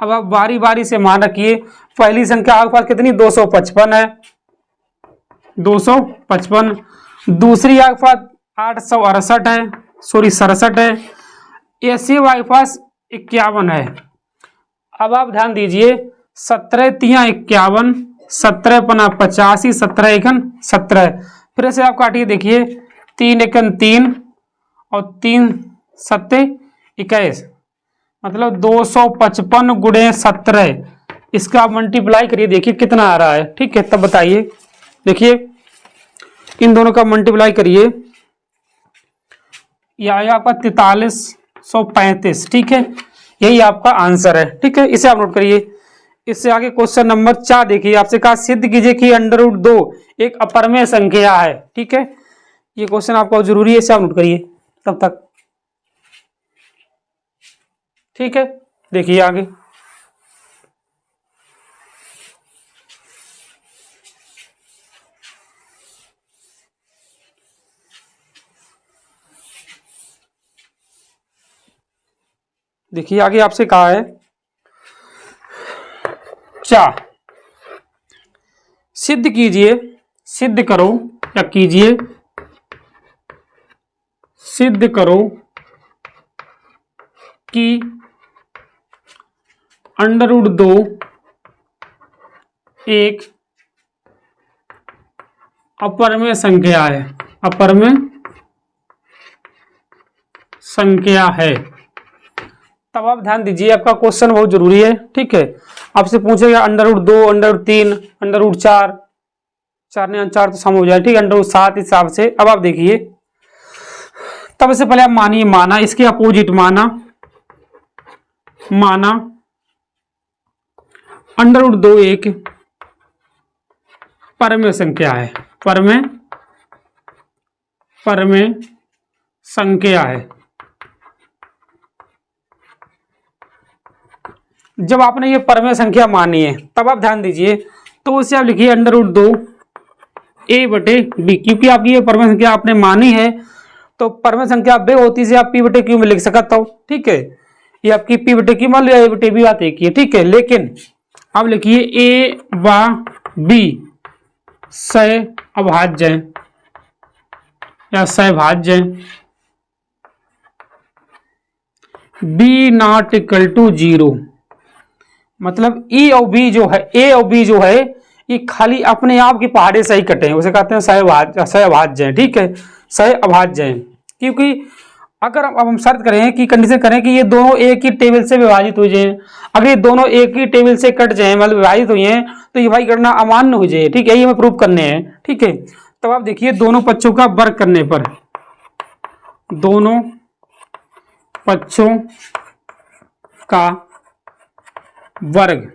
अब आप बारी बारी से मान रखिए, पहली संख्या आपके पास कितनी 255 है, 255, दूसरी आपके पास 868 है, सॉरी 67 है, HCF आपके पास 51 है। अब आप ध्यान दीजिए, 17 तिया 51, 17 पना 85, 17 एकन 17, फिर से आप काटिए, देखिए 3 एकन 3 और 3 सत्ते 21, मतलब 255 गुणे 17, इसका आप मल्टीप्लाई करिए, देखिए कितना आ रहा है। ठीक है, तब बताइए, देखिए इन दोनों का मल्टीप्लाई करिए, यह आया आपका 4335। ठीक है, यही आपका आंसर है। ठीक है, इसे आप नोट करिए। इससे आगे क्वेश्चन नंबर 4 देखिए, आपसे कहा सिद्ध कीजिए कि √2 एक अपरमेय संख्या है। ठीक है, ये क्वेश्चन आपको जरूरी है, इसे आप नोट करिए तब तक। ठीक है, देखिए आगे, देखिए आगे आपसे कहा है 4 सिद्ध कीजिए, सिद्ध करो या कीजिए, सिद्ध करो कि √2 एक अपरमेय संख्या है, अपरमेय संख्या है। तब आप ध्यान दीजिए, आपका क्वेश्चन बहुत जरूरी है। ठीक है, आपसे पूछेगा √2, √3, √4, 4 ने 4 तो सम हो जाए। ठीक है, √7 हिसाब से। अब आप देखिए, तब से पहले आप मानिए, माना इसके अपोजिट माना √2 एक परमेय संख्या है, परमेय संख्या है। जब आपने ये परमेय संख्या मानी है, तब आप ध्यान दीजिए, तो उसे आप लिखिए √2 a बटे b, क्योंकि आपकी ये परमेय संख्या आपने मानी है, तो परमेय संख्या बे होती से आप p बटे q में लिख सकता हो। ठीक है, ये आपकी p बटे q मान लिया, a बटे b बात एक ही है। ठीक है, लेकिन आप लिखिए a व b सह अभाज्य या सहभाज्य, b नॉट इक्वल टू 0, मतलब ए और बी जो है, ये खाली अपने आप की पहाड़े से ही कटे हैं, उसे कहते हैं सहअभाज्य। ठीक है, सहअभाज्य, क्योंकि अगर अब हम शर्त करें कि कंडीशन करें कि ये दोनों एक ही टेबल से विभाजित हो जाए, अगर ये दोनों एक ही टेबल से कट जाए, मतलब विभाजित हुए हैं, तो ये भाई गणना अमान्य हो जाए। ठीक है, ये हमें प्रूव करने हैं। ठीक है, तब आप देखिए, दोनों पक्षों का वर्ग करने पर, दोनों पक्षों का वर्ग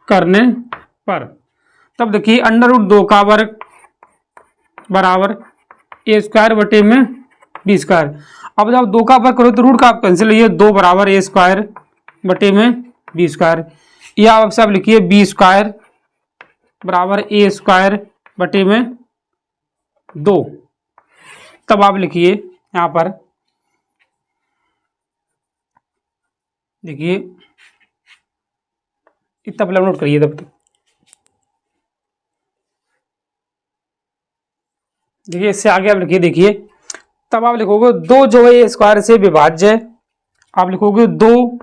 करने पर, तब देखिए √2 का वर्ग बराबर ए स्क्वायर बटे में बी स्क्वायर। अब जब 2 का वर्ग करो तो रूट का आप कैंसिल लिखिए, 2 बराबर ए स्क्वायर बटे में बी स्क्वायर, या आप सब लिखिए बी स्क्वायर बराबर ए स्क्वायर बटे में 2। तब आप लिखिए यहाँ पर, देखिए इतना पहले नोट करिए तब तक। देखिए इससे आगे आप लिखिए, देखिए तब आप लिखोगे 2 जो है ए स्क्वायर से विभाज्य है, आप लिखोगे 2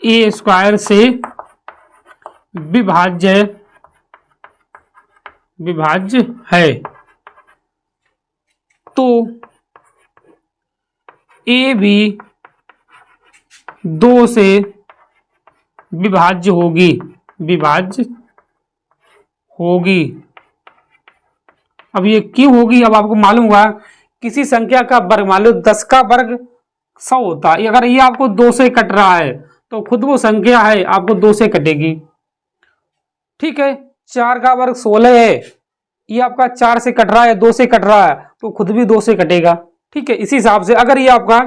ए स्क्वायर से विभाज्य है, तो ए भी 2 से विभाज्य होगी। अब ये क्यों होगी, अब आपको मालूम हुआ किसी संख्या का वर्ग, मान लो 10 का वर्ग 100 होता है, अगर ये आपको 2 से कट रहा है तो खुद वो संख्या है आपको 2 से कटेगी। ठीक है, 4 का वर्ग 16 है, ये आपका 4 से कट रहा है, 2 से कट रहा है तो खुद भी 2 से कटेगा। ठीक है, इसी हिसाब से अगर ये आपका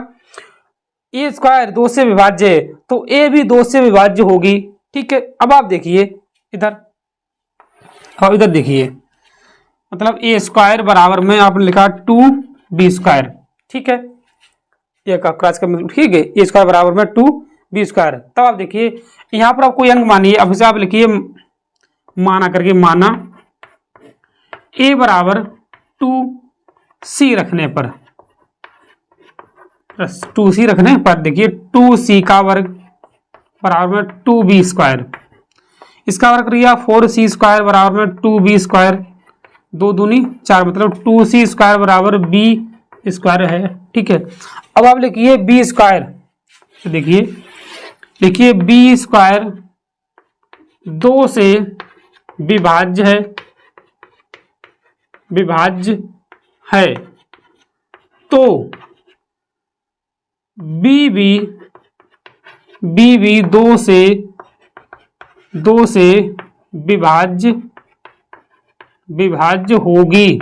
ए स्क्वायर 2 से विभाज्य है तो ए भी 2 से विभाज्य होगी। ठीक है, अब आप देखिए इधर, और इधर देखिए, मतलब ए स्क्वायर बराबर में आपने लिखा 2b स्क्वायर। ठीक है, ये का क्रॉस का, ठीक है, ए स्क्वायर बराबर में 2b स्क्वायर। तब आप देखिए यहाँ पर आप कोई अंक मानिए, अब इसे आप लिखिए माना करके, माना ए बराबर 2c रखने पर, 2c रखने पर देखिए 2c का वर्ग बराबर में 2b स्क्वायर, इसका वर्ग करिए 4c स्क्वायर बराबर में 2b स्क्वायर, 2 दूनी 4, मतलब 2c स्क्वायर बराबर b स्क्वायर है। ठीक है, अब आप लिखिए b स्क्वायर, तो देखिए लिखिए b स्क्वायर 2 से विभाज्य है, तो b भी 2 से विभाज्य होगी।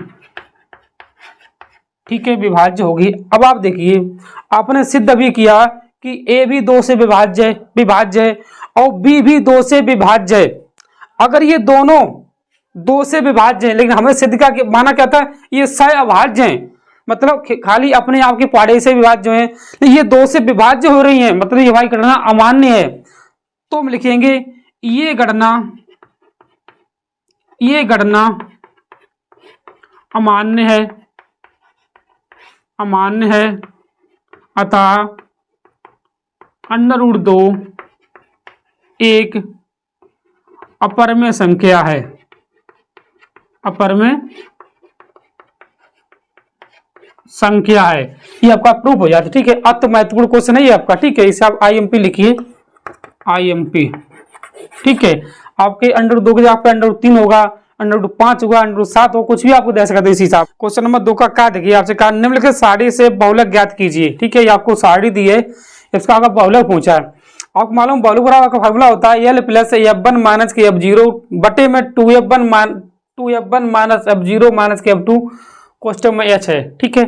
ठीक है, विभाज्य होगी। अब आप देखिए आपने सिद्ध भी किया कि a भी 2 से विभाज्य है और b भी 2 से विभाज्य है। अगर ये दोनों 2 से विभाज्य है, लेकिन हमें सिद्ध का माना क्या था, ये सहअभाज्य हैं, मतलब खाली अपने आप के पाड़े से विभाज्य हैं, ये 2 से विभाज्य हो रही हैं, मतलब ये भाई गणना अमान्य है। तो हम लिखेंगे ये गणना अमान्य है, अतः √2 एक अपरमेय संख्या है, ये आपका प्रूफ हो जाता है। ठीक है, अति महत्वपूर्ण क्वेश्चन है ये आपका। ठीक है, इसे आप IMP लिखिए, IMP। ठीक है, आपके √2 के जगह पे √3 होगा, √5 होगा, √7 हो, कुछ भी आपको दे सकते हैं इस हिसाब। क्वेश्चन नंबर 2 का क्या देखिए, आपसे कहा निम्नलिखित सारणी से बहुलक ज्ञात कीजिए। ठीक है, ये आपको सारणी दी है, इसका आपका बहुलक पूछा है। आपको मालूम बहुलक बराबर का फॉर्मूला होता है L + F1 - F0 बटे में 2F1 - F0 - F2 क्वेश्चन में H है। ठीक है,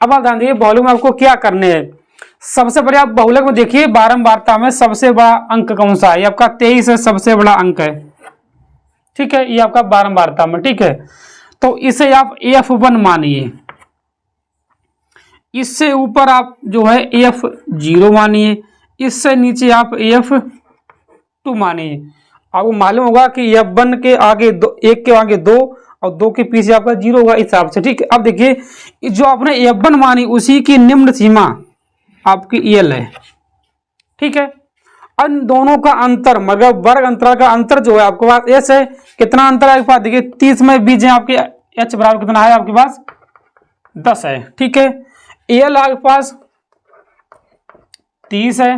अब आप ध्यान दीजिए बहुलक में आपको क्या करने हैं। सबसे पहले आप बहुलक में देखिए बारंबारता में सबसे बड़ा अंक कौन सा है, ये आपका 23 है, सबसे बड़ा अंक है। ठीक है, ये आपका बारंबारता में। ठीक है, तो इसे आप F1 मानिए, इससे ऊपर आप जो है F0 मानिए, इससे नीचे आप F2 मानिए। आपको मालूम होगा कि F1 के आगे 1 के आगे 2 और 2 के पीछे आपका 0 होगा, इस हिसाब से। ठीक है, अब देखिए जो आपने F1 मानी उसी की निम्न सीमा आपकी EL है। ठीक है, अन दोनों का अंतर, मतलब वर्ग अंतराल का अंतर जो है आपके पास S है, कितना अंतर है आपके पास, देखिए 30 में बीच है आपके H बराबर कितना है आपके पास 10 है। ठीक है, EL आपके पास 30 है।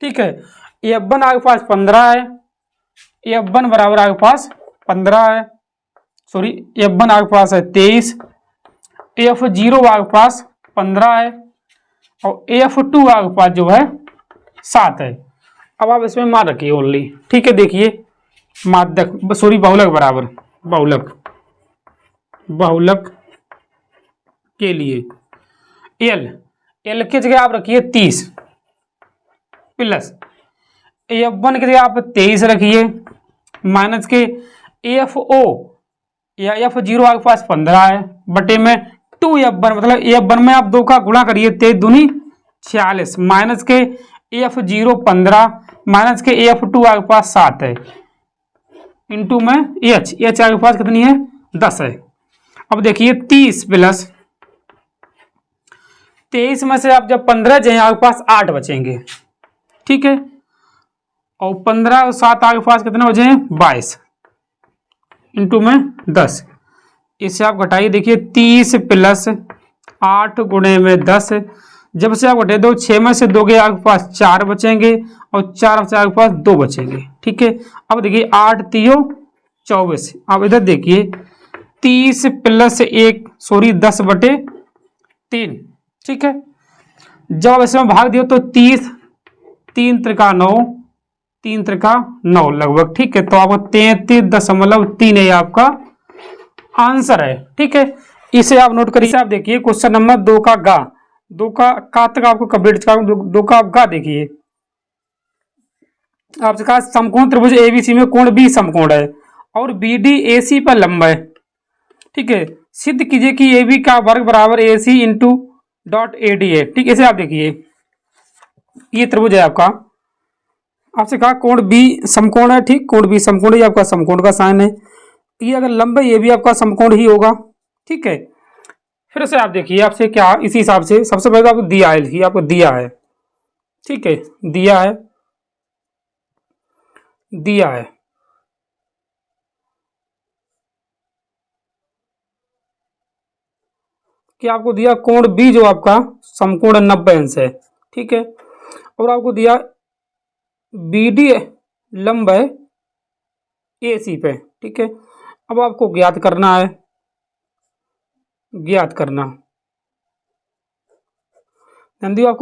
ठीक है, F1 आपके पास 15 है, F1 बराबर आपके पास 15 है, सॉरी F1 आपके पास है 23, F0 आपके पास 15 है और F2 आपके पास जो है 7 है। अब आप इसमें मान रखिए ओनली। ठीक है, देखिए माध्यक, सॉरी बहुलक बराबर बहुलक, बहुलक के लिए एल की जगह आप रखिए 30 प्लस F1 की जगह आप 23 रखिए माइनस के FO या F0 आपके पास 15 है बटे में 2F1 मतलब F1 में आप 2 का गुणा करिए 23 दूनी 46 माइनस के F0 15 माइनस के F2 आपके पास 7 है इंटू में H आपके पास कितनी है 10 है। अब देखिए 30 प्लस 23 में से आप जब 15 जाए आपके पास 8 बचेंगे, ठीक है, और 15 और 7 आपके पास कितने बचे 22 इंटू में 10। इससे आप घटाइए देखिए 30 प्लस 8 गुणे में 10 जब से आप घटे दो 6 में से 2 गए आपके पास 4 बचेंगे और 4 से आपके पास 2 बचेंगे, ठीक है। अब देखिए 8 3 24। अब इधर देखिए 30 प्लस 10 बटे 3, ठीक है। जब ऐसे में भाग दियो तो 30 3 त्रिका 9 3 त्रिका 9 लगभग, ठीक है। तो आपको 33.3 है आपका आंसर है, ठीक है। इसे आप नोट करिए। आप देखिए क्वेश्चन नंबर 2 का का तक आपको कंप्लीट कर 2 का आप गा देखिए। आपसे कहा समकोण त्रिभुज एबीसी में कोण बी समकोण है और बीडी एसी पर लंब है, ठीक है। सिद्ध कीजिए कि AB का वर्ग बराबर AC इंटू डॉट AD है, ठीक है। इसे आप देखिए ये त्रिभुज है आपका, आपसे कहा कोण बी समकोण है, ठीक, कोण बी समकोण ही आपका समकोण का साइन है। ये अगर लंब है ये भी आपका समकोण ही होगा, ठीक है। फिर से आप देखिए आपसे क्या इसी हिसाब से सबसे पहले तो आपको दिया है, लिखिए आपको दिया है, ठीक है, दिया है कि आपको दिया कोण बी जो आपका समकोण 90 अंश है, ठीक है, और आपको दिया BD लंब है AC पे, ठीक है। अब आपको ज्ञात करना है, आपको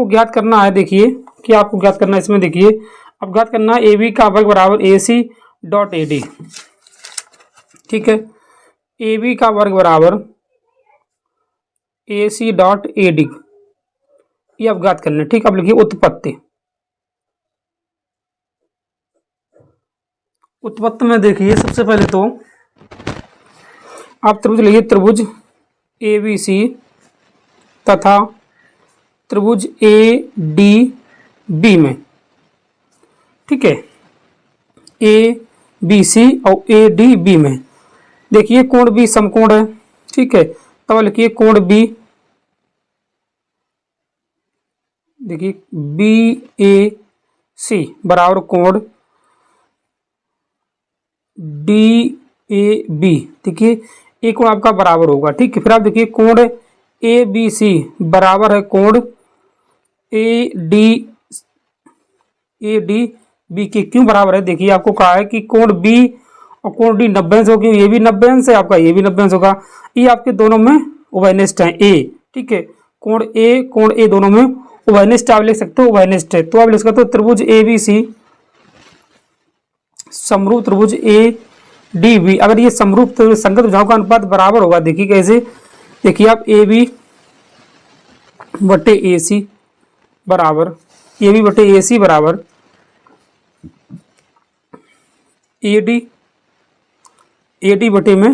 ज्ञात करना है। देखिए क्या आपको ज्ञात करना है इसमें, देखिए अब ज्ञात करना है AB का वर्ग बराबर AC डॉट AD, ठीक है। AB का वर्ग बराबर AC डॉट AD ये आप ज्ञात करना है, ठीक। अब लिखिए उत्पत्ति में देखिए सबसे पहले तो आप त्रिभुज लिखिए, त्रिभुज ABC तथा त्रिभुज ADB में, ठीक है, ABC और ADB में देखिए कोण B समकोण है, ठीक है। तब लिखिए कोण B, देखिए BAC बराबर कोण DAB, देखिए एक कोण आपका बराबर होगा, ठीक है। फिर आप देखिए कोण ABC बराबर है कोण ADB के, क्यों बराबर है, देखिए आपको कहा है कि कोण B और कोण D 90 अंश होगी, ये भी 90 अंश है आपका, ये भी 90 अंश होगा, ये आपके दोनों में उभयनिष्ठ है A, ठीक है। कोण A दोनों में उभयनिष्ठ आप लिख सकते हो, उभयनिष्ठ है तो आप लिख सकते हो त्रिभुज ABC समरूप त्रिभुज ADB। अगर ये समरूप संगत भुजाओं का अनुपात बराबर होगा, देखिए कैसे, देखिए आप AB बटे AC बराबर AB बटे AC बराबर AD बटे में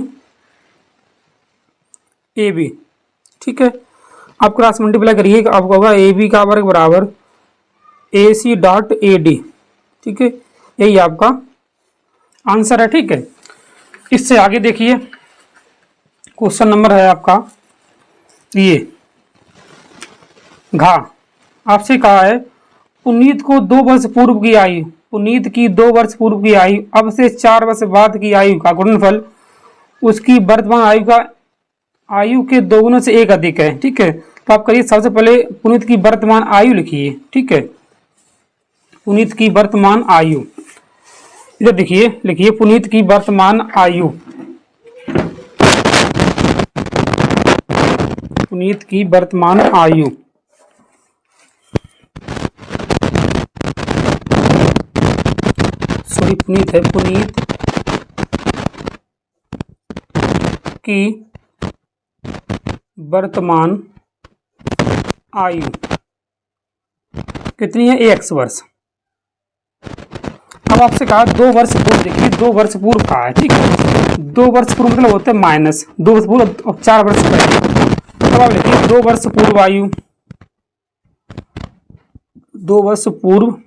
AB, ठीक है। आप क्रॉस मल्टीप्लाई करिए, आपको होगा AB का वर्ग बराबर AC डॉट AD, ठीक है, यही आपका आंसर है, ठीक है। इससे आगे देखिए क्वेश्चन नंबर है आपका ये घा। आपसे कहा है पुनीत को 2 वर्ष पूर्व की आयु, पुनीत की 2 वर्ष पूर्व की आयु अब से 4 वर्ष बाद की आयु का गुणनफल उसकी वर्तमान आयु के दोगुने से 1 अधिक है, ठीक है। तो आप करिए सबसे पहले पुनीत की वर्तमान आयु लिखिए, ठीक है, पुनीत की वर्तमान आयु, इधर देखिए लिखिए पुनीत की वर्तमान आयु, पुनीत की वर्तमान आयु, सॉरी पुनीत है, पुनीत की वर्तमान आयु कितनी है, 1 वर्ष। अब आपसे कहा 2 वर्ष पूर्व, देखिए 2 वर्ष पूर्व कहा है, ठीक है। 2 वर्ष पूर्व मतलब होते हैं माइनस 2 वर्ष पूर्व और 4 वर्ष पहले। अब आप लिखिए 2 वर्ष पूर्व आयु, 2 वर्ष पूर्व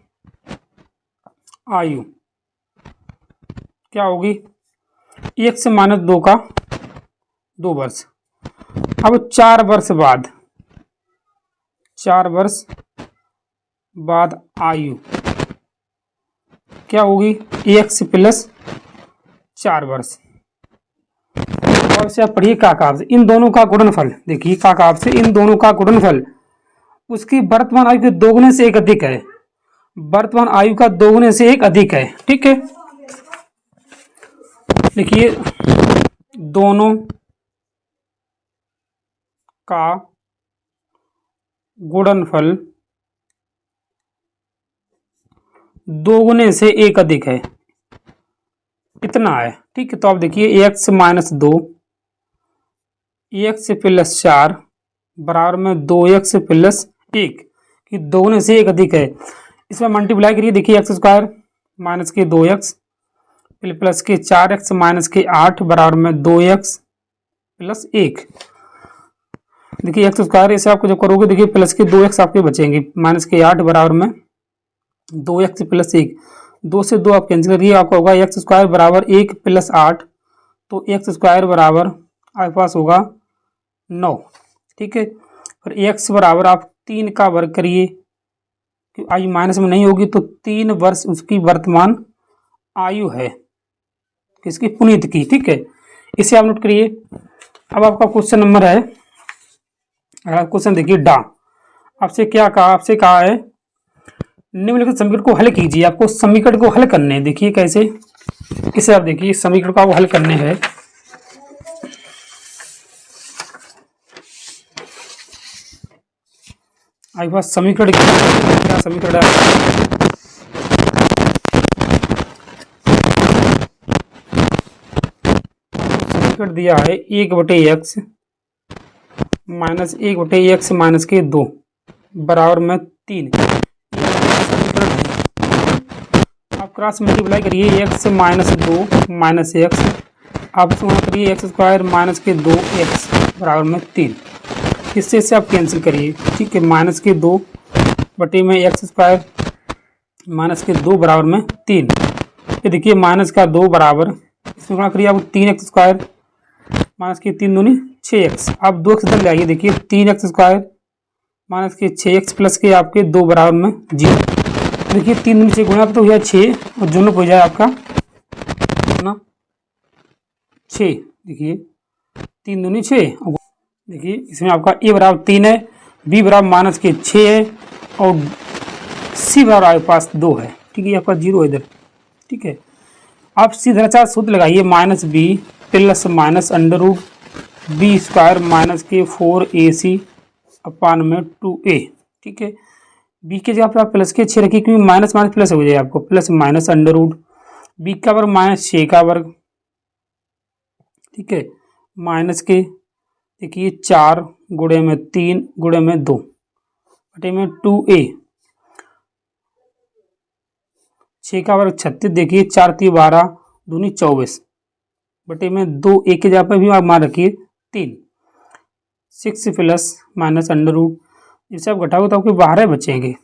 आयु क्या होगी, 1 से -2 का 2 वर्ष। अब 4 वर्ष बाद, 4 वर्ष बाद आयु क्या होगी, 1 प्लस 4 वर्ष। और से आप पढ़िए का से इन दोनों का गुणनफल, देखिए का से इन दोनों का गुणनफल उसकी वर्तमान आयु के दोगुने से 1 अधिक है, वर्तमान आयु का दोगुने से 1 अधिक है, ठीक है। देखिए दोनों का गुणनफल दोगुने से 1 अधिक है, इतना है, ठीक है। तो आप देखिए 1 - 2, 1 प्लस 4 बराबर में 2x प्लस 1 कि दोगुने से 1 अधिक है। इसमें मल्टीप्लाई करिए, देखिए x² माइनस के 2x प्लस के 4x माइनस के 8 बराबर में 2x प्लस 1। देखिए x², इसे आपको जब करोगे देखिए प्लस के 2x आपके बचेंगे, माइनस के 8 बराबर में 2x प्लस 1, 2 से 2 आप कैंसिल करिए, आपका होगा x² बराबर 1 प्लस 8, तो x² बराबर आपके पास होगा 9, ठीक है। फिर x बराबर आप 3 का वर्ग करिए, आयु माइनस में नहीं होगी, तो 3 वर्ष उसकी वर्तमान आयु है, किसकी, पुनीत की, ठीक है। इसे आप नोट करिए। अब आपका क्वेश्चन नंबर है, क्वेश्चन देखिए डा, आपसे क्या कहा, आपसे कहा है निम्नलिखित समीकरण को हल कीजिए। आपको समीकरण को हल करने हैं, देखिए कैसे, इसे आप देखिए समीकरण को आपको हल करने हैं। आपके पास समीकरण क्या समीकरण है, समीकरण दिया है 1/x माइनस 1/x माइनस के 2 बराबर में 3, आप क्रॉस मल्टीप्लाई करिए, x - 2 माइनस x, आप इसमें करिए x² माइनस के 2x बराबर में 3, इससे से आप कैंसिल करिए, ठीक है। माइनस के 2 बटे में x² माइनस के 2 बराबर में 3, ये देखिए माइनस का 2 बराबर, इसमें गुणा करिए आप 3x² माइनस के 3 दूनी 6x, आप 2 x इधर ले आइए, देखिए 3x² माइनस के 6x प्लस के आपके 2 बराबर में 0, देखिए 3 दूनी 6 गुणा तो हो जाए 6 और दोनों हो जाए आपका कितना 6, देखिए 3 दूनी 6, देखिए इसमें आपका a बराबर 3 है, b बराबर माइनस के 6 है और c बराबर आपके पास 2 है, ठीक है। आपका 0 है इधर, ठीक है। आप सीधा सूत्र लगाइए, -b plus minus √b² minus के 4ac अपान में 2a, ठीक है। b के जगह पर आप प्लस के 6 रखिए, क्योंकि माइनस माइनस प्लस हो जाए आपको, प्लस माइनस √b का वर्ग माइनस 6 का वर्ग, ठीक है, माइनस के देखिए 4 गुणे में 3 गुणे में 2 बटे में 2a, 6 का वर्ग 36, देखिए 4 × 12 दूनी 24 बटे में 2 a के जगह पर भी आप मान रखिए 3, 6 प्लस माइनस √, इससे आप घटाओगे तो आपके 12 बचेंगे,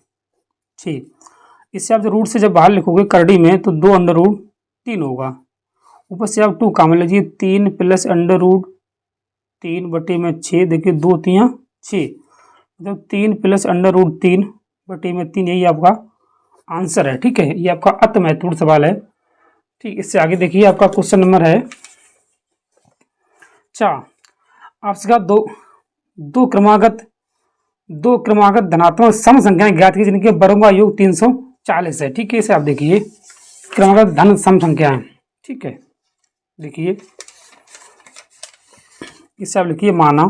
ठीक। इससे आप रूट से जब बाहर लिखोगे करड़ी में तो 2 √3 होगा, ऊपर से आप 2 कॉमन लीजिए, 3 प्लस √3 बटे में 6, देखिए 2 3 6, मतलब 3 प्लस √3 बटे में 3, यही आपका आंसर है, ठीक है। ये आपका अति महत्वपूर्ण सवाल है, ठीक। इससे आगे देखिए आपका क्वेश्चन नंबर है 4, आपसे कहा दो क्रमागत धनात्मक सम संख्याएं ज्ञात की जिनके वर्गों का योग 340 है, ठीक है। इसे आप देखिए क्रमागत धन सम संख्याएं, ठीक है। देखिए इसे आप लिखिए माना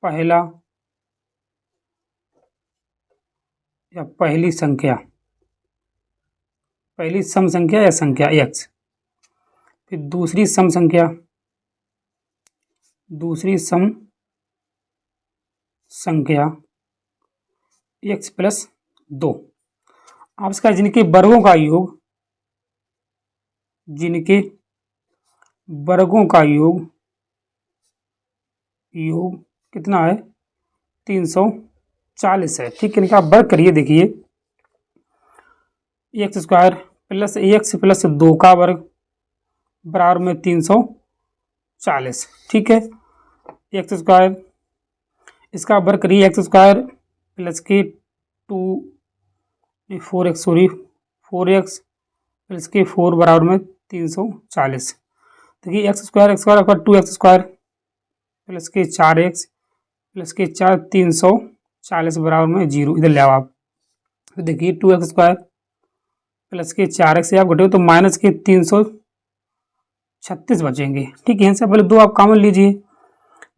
पहला या पहली पहली सम संख्या या संख्या x, फिर दूसरी सम संख्या, दूसरी सम संख्या x प्लस 2। आप इसका जिनके वर्गों का योग, जिनके वर्गों का योग कितना है 340 है। ठीक है, इनका वर्ग करिए। देखिए x square plus x plus 2 का वर्ग बराबर में 340। ठीक है, एक्स स्क्वायर, इसका वर्ग करिए एक्स स्क्वायर प्लस के 4x प्लस के 4 बराबर में 340। देखिए एक्स स्क्वायर आपका 2x स्क्वायर प्लस के 4x प्लस के 4 340 बराबर में 0। इधर ले आओ आप, तो देखिए 2x स्क्वायर प्लस के 4x से आप घटे तो माइनस के 336 बचेंगे। ठीक है, यहाँ से पहले 2 आप कॉमन लीजिए।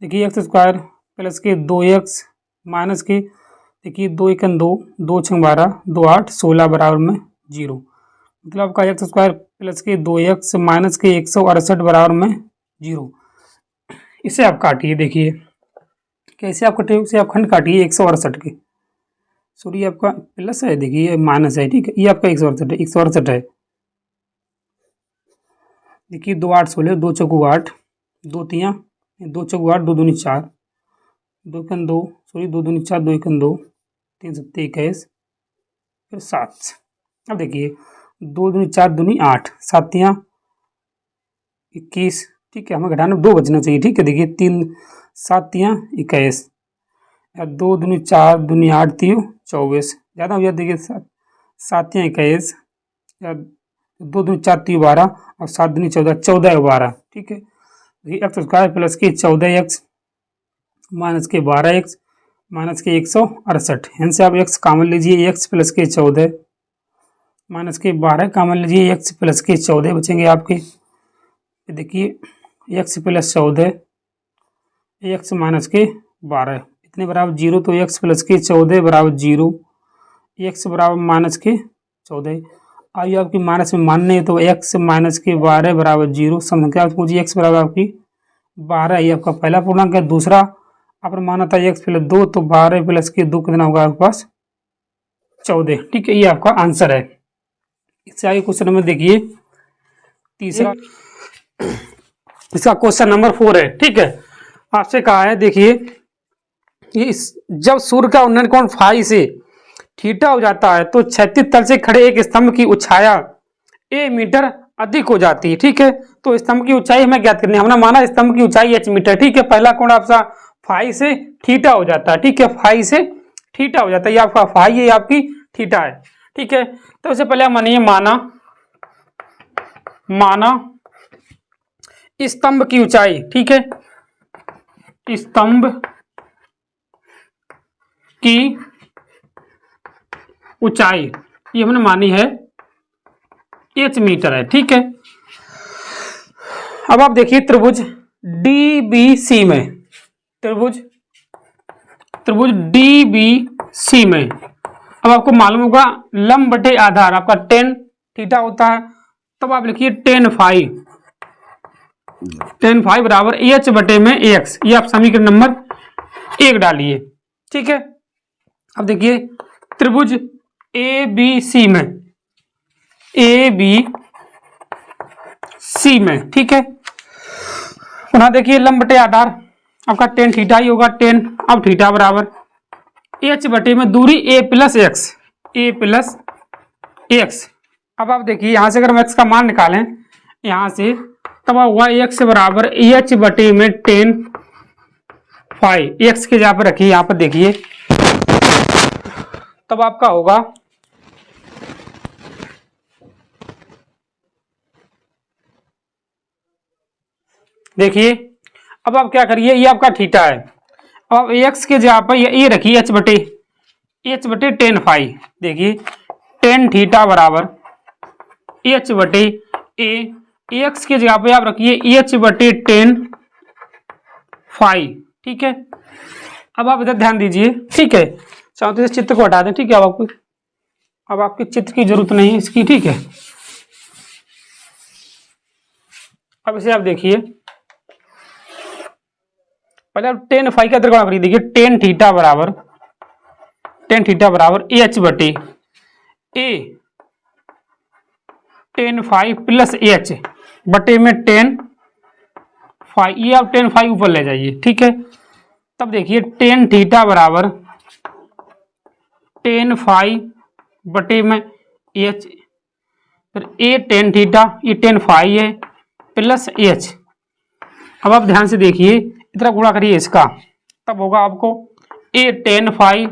देखिए एक्स स्क्वायर प्लस के 2x माइनस के, देखिए 2 1 2, 2 6 12, 2 8 16 बराबर में 0। मतलब आपका एक्स स्क्वायर प्लस के 2x माइनस के 168 बराबर में 0। इसे आप काटिए। देखिए कैसे आप कटे, इसे आप खंड काटिए 168 के, सॉरी आपका प्लस है, देखिए ये माइनस है। ठीक है, ये आपका 168 है। देखिए 2 8 16, 2 चौको 8, 2 3 2 चौको 8, 2 दूनी 4, 2 1 2, सॉरी 2 दूनी 4, 2 1 2, 3 7 21, फिर 7। अब देखिए 2 दूनी 4 दूनी 8, 7 21। ठीक है, हमें घटाना 2 बचना चाहिए। ठीक है, देखिए 3 7 21, 2 दूनी 4 दूनी 8 3 24, ज़्यादा हो जाए। देखिए 7 21, 2 दूनी 4 3 12 और 7 दूनी 14, 14 12। ठीक है, देखिए एक्स स्क्वायर प्लस के 14x माइनस के 12x माइनस के 168। यहाँ से आप x कॉमन लीजिए, x प्लस के 14 माइनस के 12 कॉमन लीजिए, x प्लस के 14 बचेंगे आपके। देखिए x प्लस 14 x माइनस के 12 इतने बराबर 0, तो x प्लस के 14 बराबर 0, x बराबर माइनस के 14। आइए आपकी माइनस में मानने है तो x माइनस के 12 बराबर 0। संख्या पूछिए x बराबर आपकी 12, ये आपका पहला पूर्णांक है। दूसरा आपने माना था x प्लस 2, तो 12 प्लस के 2 कितना होगा आपके पास 14। ठीक है, ये आपका आंसर है। इससे आगे क्वेश्चन नंबर देखिए तीसरा, इसका क्वेश्चन नंबर 4 है। ठीक है, आपसे कहा है, देखिए ये जब सूर्य का उन्नयन कोण फाई से थीटा हो जाता है तो क्षैतिज तल से खड़े एक स्तंभ की ऊंचाई a मीटर अधिक हो जाती है। ठीक है, तो स्तंभ की ऊंचाई हमें ज्ञात करनी है। हमने माना स्तंभ की ऊंचाई h मीटर। ठीक है, पहला कोण आपका फाई से थीटा हो जाता है। ठीक है, फाई से थीटा हो जाता है, ये आपका फाई है, आपकी थीटा है। ठीक है, तो इससे पहले मानिए माना स्तंभ की ऊंचाई। ठीक है, स्तंभ की ऊंचाई ये हमने मानी है h मीटर है। ठीक है, अब आप देखिए त्रिभुज DBC में, त्रिभुज DBC में अब आपको मालूम होगा लंब बटे आधार आपका tan थीटा होता है। तब आप लिखिए tan फाई बराबर h बटे में ax, ये आप समीकरण नंबर 1 डालिए। ठीक है, अब देखिए त्रिभुज ABC में, ठीक है, पुनः देखिए लंब बटे आधार आपका tan थीटा ही होगा। tan अब थीटा बराबर h बटे में दूरी a प्लस x। अब आप देखिए यहां से अगर हम x का मान निकालें यहां से, तब हुआ x बराबर h बटे में tan फाई, x के जगह पर रखिए, यहां पर देखिए, तब आपका होगा देखिए। अब आप क्या करिए, ये आपका थीटा है, अब x के जगह पर ये रखिए h बटे tan फाई। देखिए tan थीटा बराबर h बटे a, x के जगह पे आप रखिए h बटे tan फाई। ठीक है, अब आप इधर ध्यान दीजिए। ठीक है, चाहो तो इस चित्र को हटा दें। ठीक है, अब आपके चित्र की जरूरत नहीं है इसकी। ठीक है, अब इसे आप देखिए, पहले आप टेन फाई का त्रिकोण करिए। देखिए टेन थीटा बराबर ए एच बटे A tan phi plus A H बटे में टेन फाई। ये आप टेन फाई ऊपर ले जाइए, ठीक है। तब देखिए टेन थीटा बराबर टेन फाई बटे में एच, फिर ए टेन थीटा, ये टेन फाई है प्लस एच। अब आप ध्यान से देखिए, इतना गुणा करिए इसका, तब होगा आपको ए टेन फाई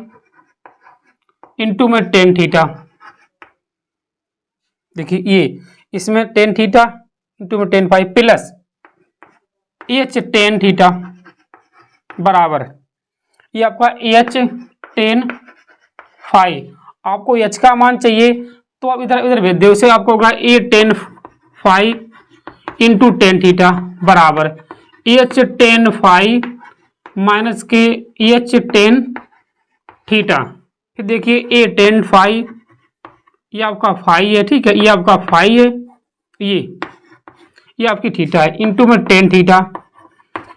इंटू में टेन थीटा। देखिए ये इसमें टेन थीटा इंटू में tan phi plus h tan theta बराबर, ये आपका एच टेन फाई। आपको एच का मान चाहिए तो आप इधर इधर भेज दो, उसे आपको होगा A tan phi into tan theta बराबर एच टेन फाई माइनस के एच टेन थीटा। फिर देखिए ए टेन फाई, ये आपका फाई है, ठीक है, ये आपका फाई है, ये आपकी थीटा है, इंटू में टेन थीटा।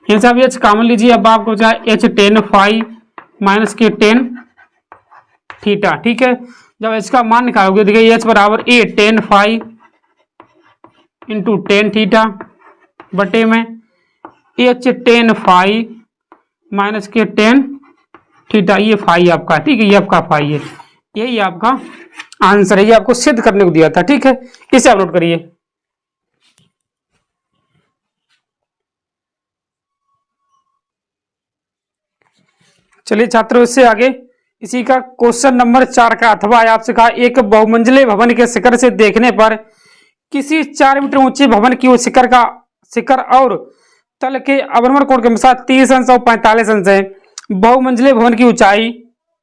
यहाँ से आप एच कॉमन लीजिए, अब आपको चाहे एच टेन फाई माइनस के टेन थीटा, ठीक है। जब एच का मान निकालोगे देखिए एच बराबर A tan phi into tan theta बटे में एच टेन फाई माइनस के टेन थीटा, ये फाई आपका, ठीक है, ये आपका फाई है। यही आपका आंसर है, ये आपको सिद्ध करने को दिया था, ठीक है। इसे अपलोड करिए। चलिए छात्रों, इससे आगे इसी का क्वेश्चन नंबर 4 का अथवा आपसे कहा, एक बहुमंजिले भवन के शिखर से देखने पर किसी 4 मीटर ऊंचे भवन की शिखर और तल के अवनमन कोण के अनुसार 30 अंश और 45 अंश है। बहुमंजिले भवन की ऊंचाई,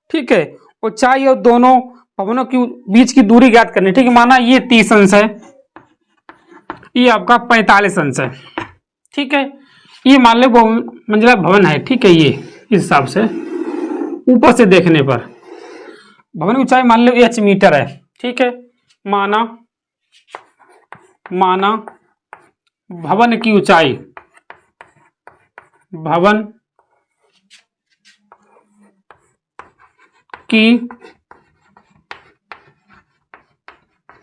ठीक है, ऊंचाई और दोनों भवनों की बीच की दूरी ज्ञात करनी, ठीक है। माना ये 30 अंश है, ये आपका 45 अंश है, ठीक है। ये मान लो बहुमंजिला भवन है, ठीक है। ये इस हिसाब से ऊपर से देखने पर भवन की ऊंचाई मान लो एच मीटर है, ठीक है। माना भवन की ऊंचाई, भवन की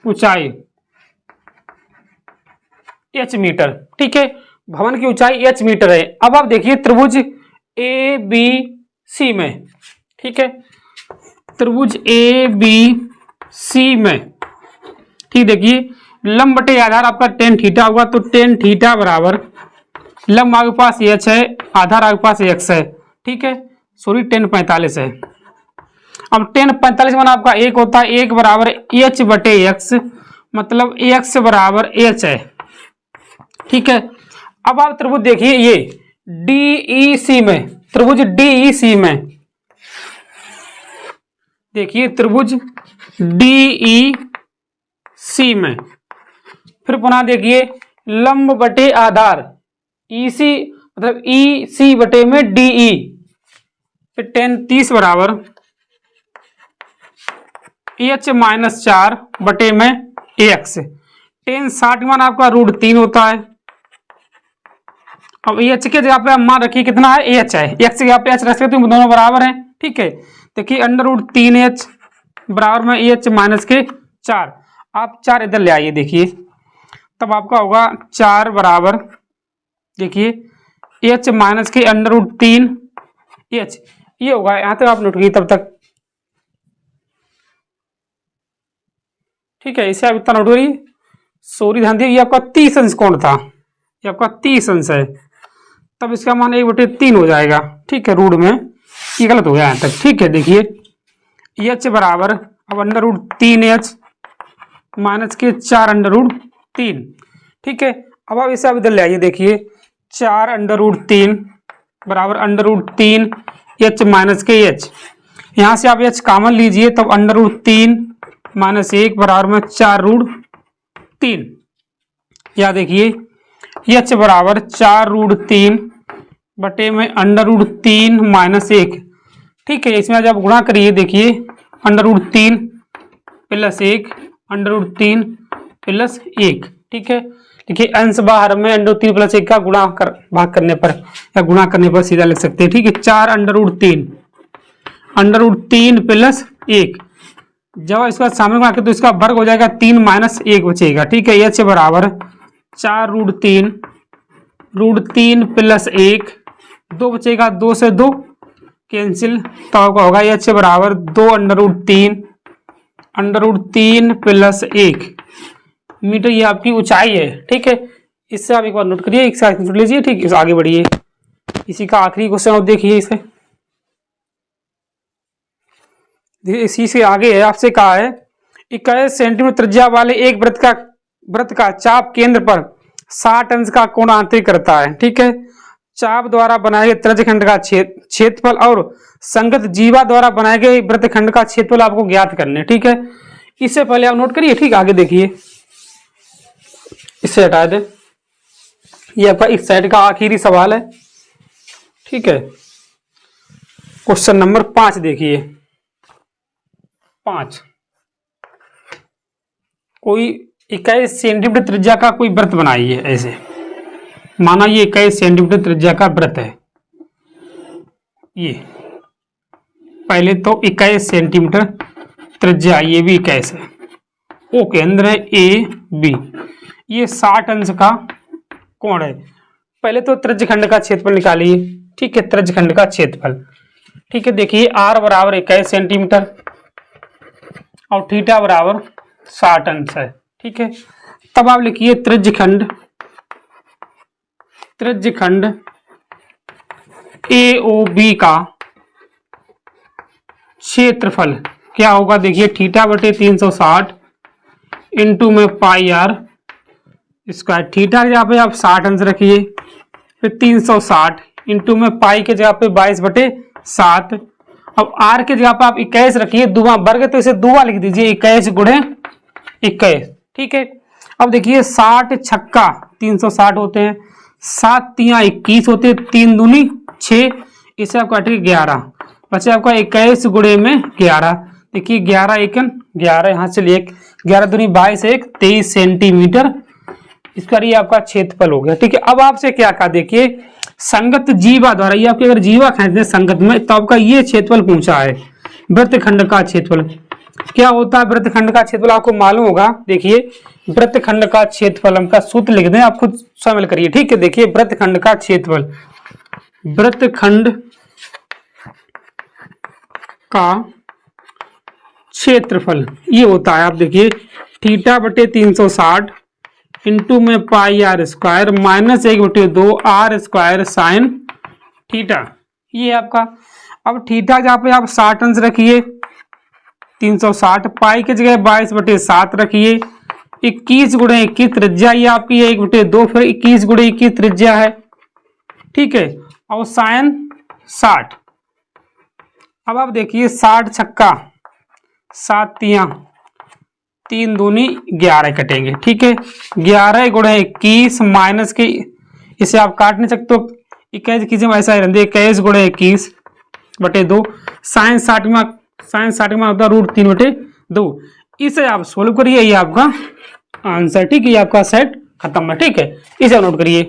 ऊंचाई एच मीटर, ठीक है। भवन की ऊंचाई एच मीटर है। अब आप देखिए त्रिभुज ए बी सी में, ठीक है, त्रिभुज ए बी सी में, ठीक, देखिए लंब बटे आधार आपका टेन थीटा होगा, तो टेन थीटा बराबर लंब आपके पास एच है, आधार आपके पास एक्स है, ठीक है, सॉरी 1045 है। अब 1045 मान आपका एक होता है, एक बराबर एच बटे एक्स, मतलब एक्स बराबर एच है, ठीक है। अब आप त्रिभुज देखिए ये डीईसी में, त्रिभुज डीईसी में, देखिए त्रिभुज डीईसी में, फिर पुनः देखिए लंब बटे आधार ईसी, मतलब ईसी बटे में डीई, फिर 1030 बराबर एच माइनस 4 बटे में एक्स। 1060 मान आपका √3 होता है। अब एच के जगह पे आप मान रखिए कितना है, एच है, एक्स की जगह पे एच रख सकते हैं, दोनों बराबर हैं, ठीक है। देखिए √3h बराबर में एच माइनस के 4, आप 4 इधर ले आइए, देखिए तब आपका होगा 4 बराबर, देखिए एच माइनस के √3h, ये होगा। यहां तक आप नोट कीजिए तब तक, ठीक है। इसे आप इतना नोट करिए, सॉरी ध्यान दिए, ये आपका 30 अंश कोण था, ये आपका 30 अंश है, तब इसका मान 1/3 हो जाएगा, ठीक है। रूट में ये गलत हो गया यहाँ तक, ठीक है। देखिए एच बराबर अब √3h माइनस के 4√3, ठीक है। अब आप इसे आप इधर ले आइए, देखिए 4√3 बराबर √3h माइनस के h, यहाँ से आप h कॉमन लीजिए, तब √3 माइनस 1 बराबर में 4√3, या देखिए h बराबर 4√3 बटे में √3 माइनस 1, ठीक है। इसमें जब गुणा करिए, देखिए √3 प्लस 1 √3 प्लस 1, ठीक है, देखिए अंश बाहर में √3 + 1 का भाग करने पर या गुणा करने पर सीधा लिख सकते हैं। ठीक है, 4 √3 + 1, जब इसका सामने में आके तो इसका वर्ग हो जाएगा, 3 - 1 बचेगा। ठीक है, h बराबर 4 √3 + 1, 2 बचेगा, 2 से 2 कैंसिल, तो आपका होगा h बराबर 2 √3 + 1 मीटर, ये आपकी ऊंचाई है। ठीक है, इससे आप एक बार नोट करिए, एक साथ नोट लीजिए। ठीक, इस आगे बढ़िए, इसी का आखिरी क्वेश्चन आप देखिए। इसी से आगे है, आपसे कहा है 21 सेंटीमीटर त्रिज्या वाले एक वृत्त का चाप केंद्र पर 60 अंश का कोण आंतरिक करता है। ठीक है, चाप द्वारा बनाए गए त्रिज्यखंड का क्षेत्रफल और संगत जीवा द्वारा बनाए गए वृत्तखंड का क्षेत्रफल आपको ज्ञात करने। ठीक है, इससे पहले आप नोट करिए। ठीक, आगे देखिए, इससे हटा दे, ये आपका इस साइड का आखिरी सवाल है। ठीक है, क्वेश्चन नंबर 5 देखिए। 5, कोई 21 सेंटीमीटर त्रिज्या का कोई वृत्त बनाइए। ऐसे माना ये 21 सेंटीमीटर त्रिज्या का वृत्त है। ये पहले तो 21 सेंटीमीटर त्रिज्या, ये भी 21 है। ओ केंद्र है ए बी, ये 60 अंश का कोण है। पहले तो त्रिज्यखंड का क्षेत्रफल निकालिए। ठीक है, त्रिज्यखंड का क्षेत्रफल। ठीक है, देखिए r बराबर 21 सेंटीमीटर और थीटा बराबर 60 अंश है। ठीक है, तब आप लिखिए त्रिज्यखंड AOB का क्षेत्रफल क्या होगा। देखिए θ/360 इंटू में πr², थीटा की जगह पे आप 60 अंश रखिए, फिर 360 इंटू में पाई के जगह पे 22/7। अब r के जगह पे आप 21 रखिए, दुआ वर्ग तो इसे दुआ लिख दीजिए, 21 × 21। ठीक है, अब देखिए 60 छक्का 360 होते हैं, 7 तियां 21 होते हैं, 3 दूनी 6, इसे आप काटिए 11, बचे आपका 21 × 11। देखिए 11 × 1 11, यहाँ से लिए 11 दूनी 22, 1 23 सेंटीमीटर, इसका ये आपका क्षेत्रफल हो गया। ठीक है, अब आपसे क्या कहा, देखिए संगत जीवा द्वारा, ये आपके अगर जीवा खींचते संगत में तो आपका ये क्षेत्रफल पूछा है, वृत्तखंड का क्षेत्रफल। क्या होता है वृत्तखंड का क्षेत्रफल, आपको मालूम होगा। देखिए वृत्तखंड का क्षेत्रफल हम का सूत्र लिख दें, आप खुद शामिल करिए। ठीक है, देखिए वृत्तखंड का क्षेत्रफल, वृत्तखंड का क्षेत्रफल ये होता है, आप देखिए θ/360 इंटू में πr² -1/2 r² sin थीटा, ये आपका। अब थीटा जहाँ पे आप 60 अंश रखिए, 360, पाई की जगह 22/7 रखिए, 21 × 21 त्रिज्या ये आपकी 1/2, फिर 21 × 21 त्रिज्या है। ठीक है, और साइन 60। अब आप देखिए 60 छक्का 7 तियां 3 दूनी 11 कटेंगे। ठीक है, 11 × 21 माइनस के, इसे आप काट नहीं सकते, 21 कीजिए ऐसा ही रहते, 21 × 21/2, साइन 60 में होता है √3/2। इसे आप सोल्व करिए, ये आपका आंसर। ठीक है, ये आपका सेट खत्म है। ठीक है, इसे नोट करिए।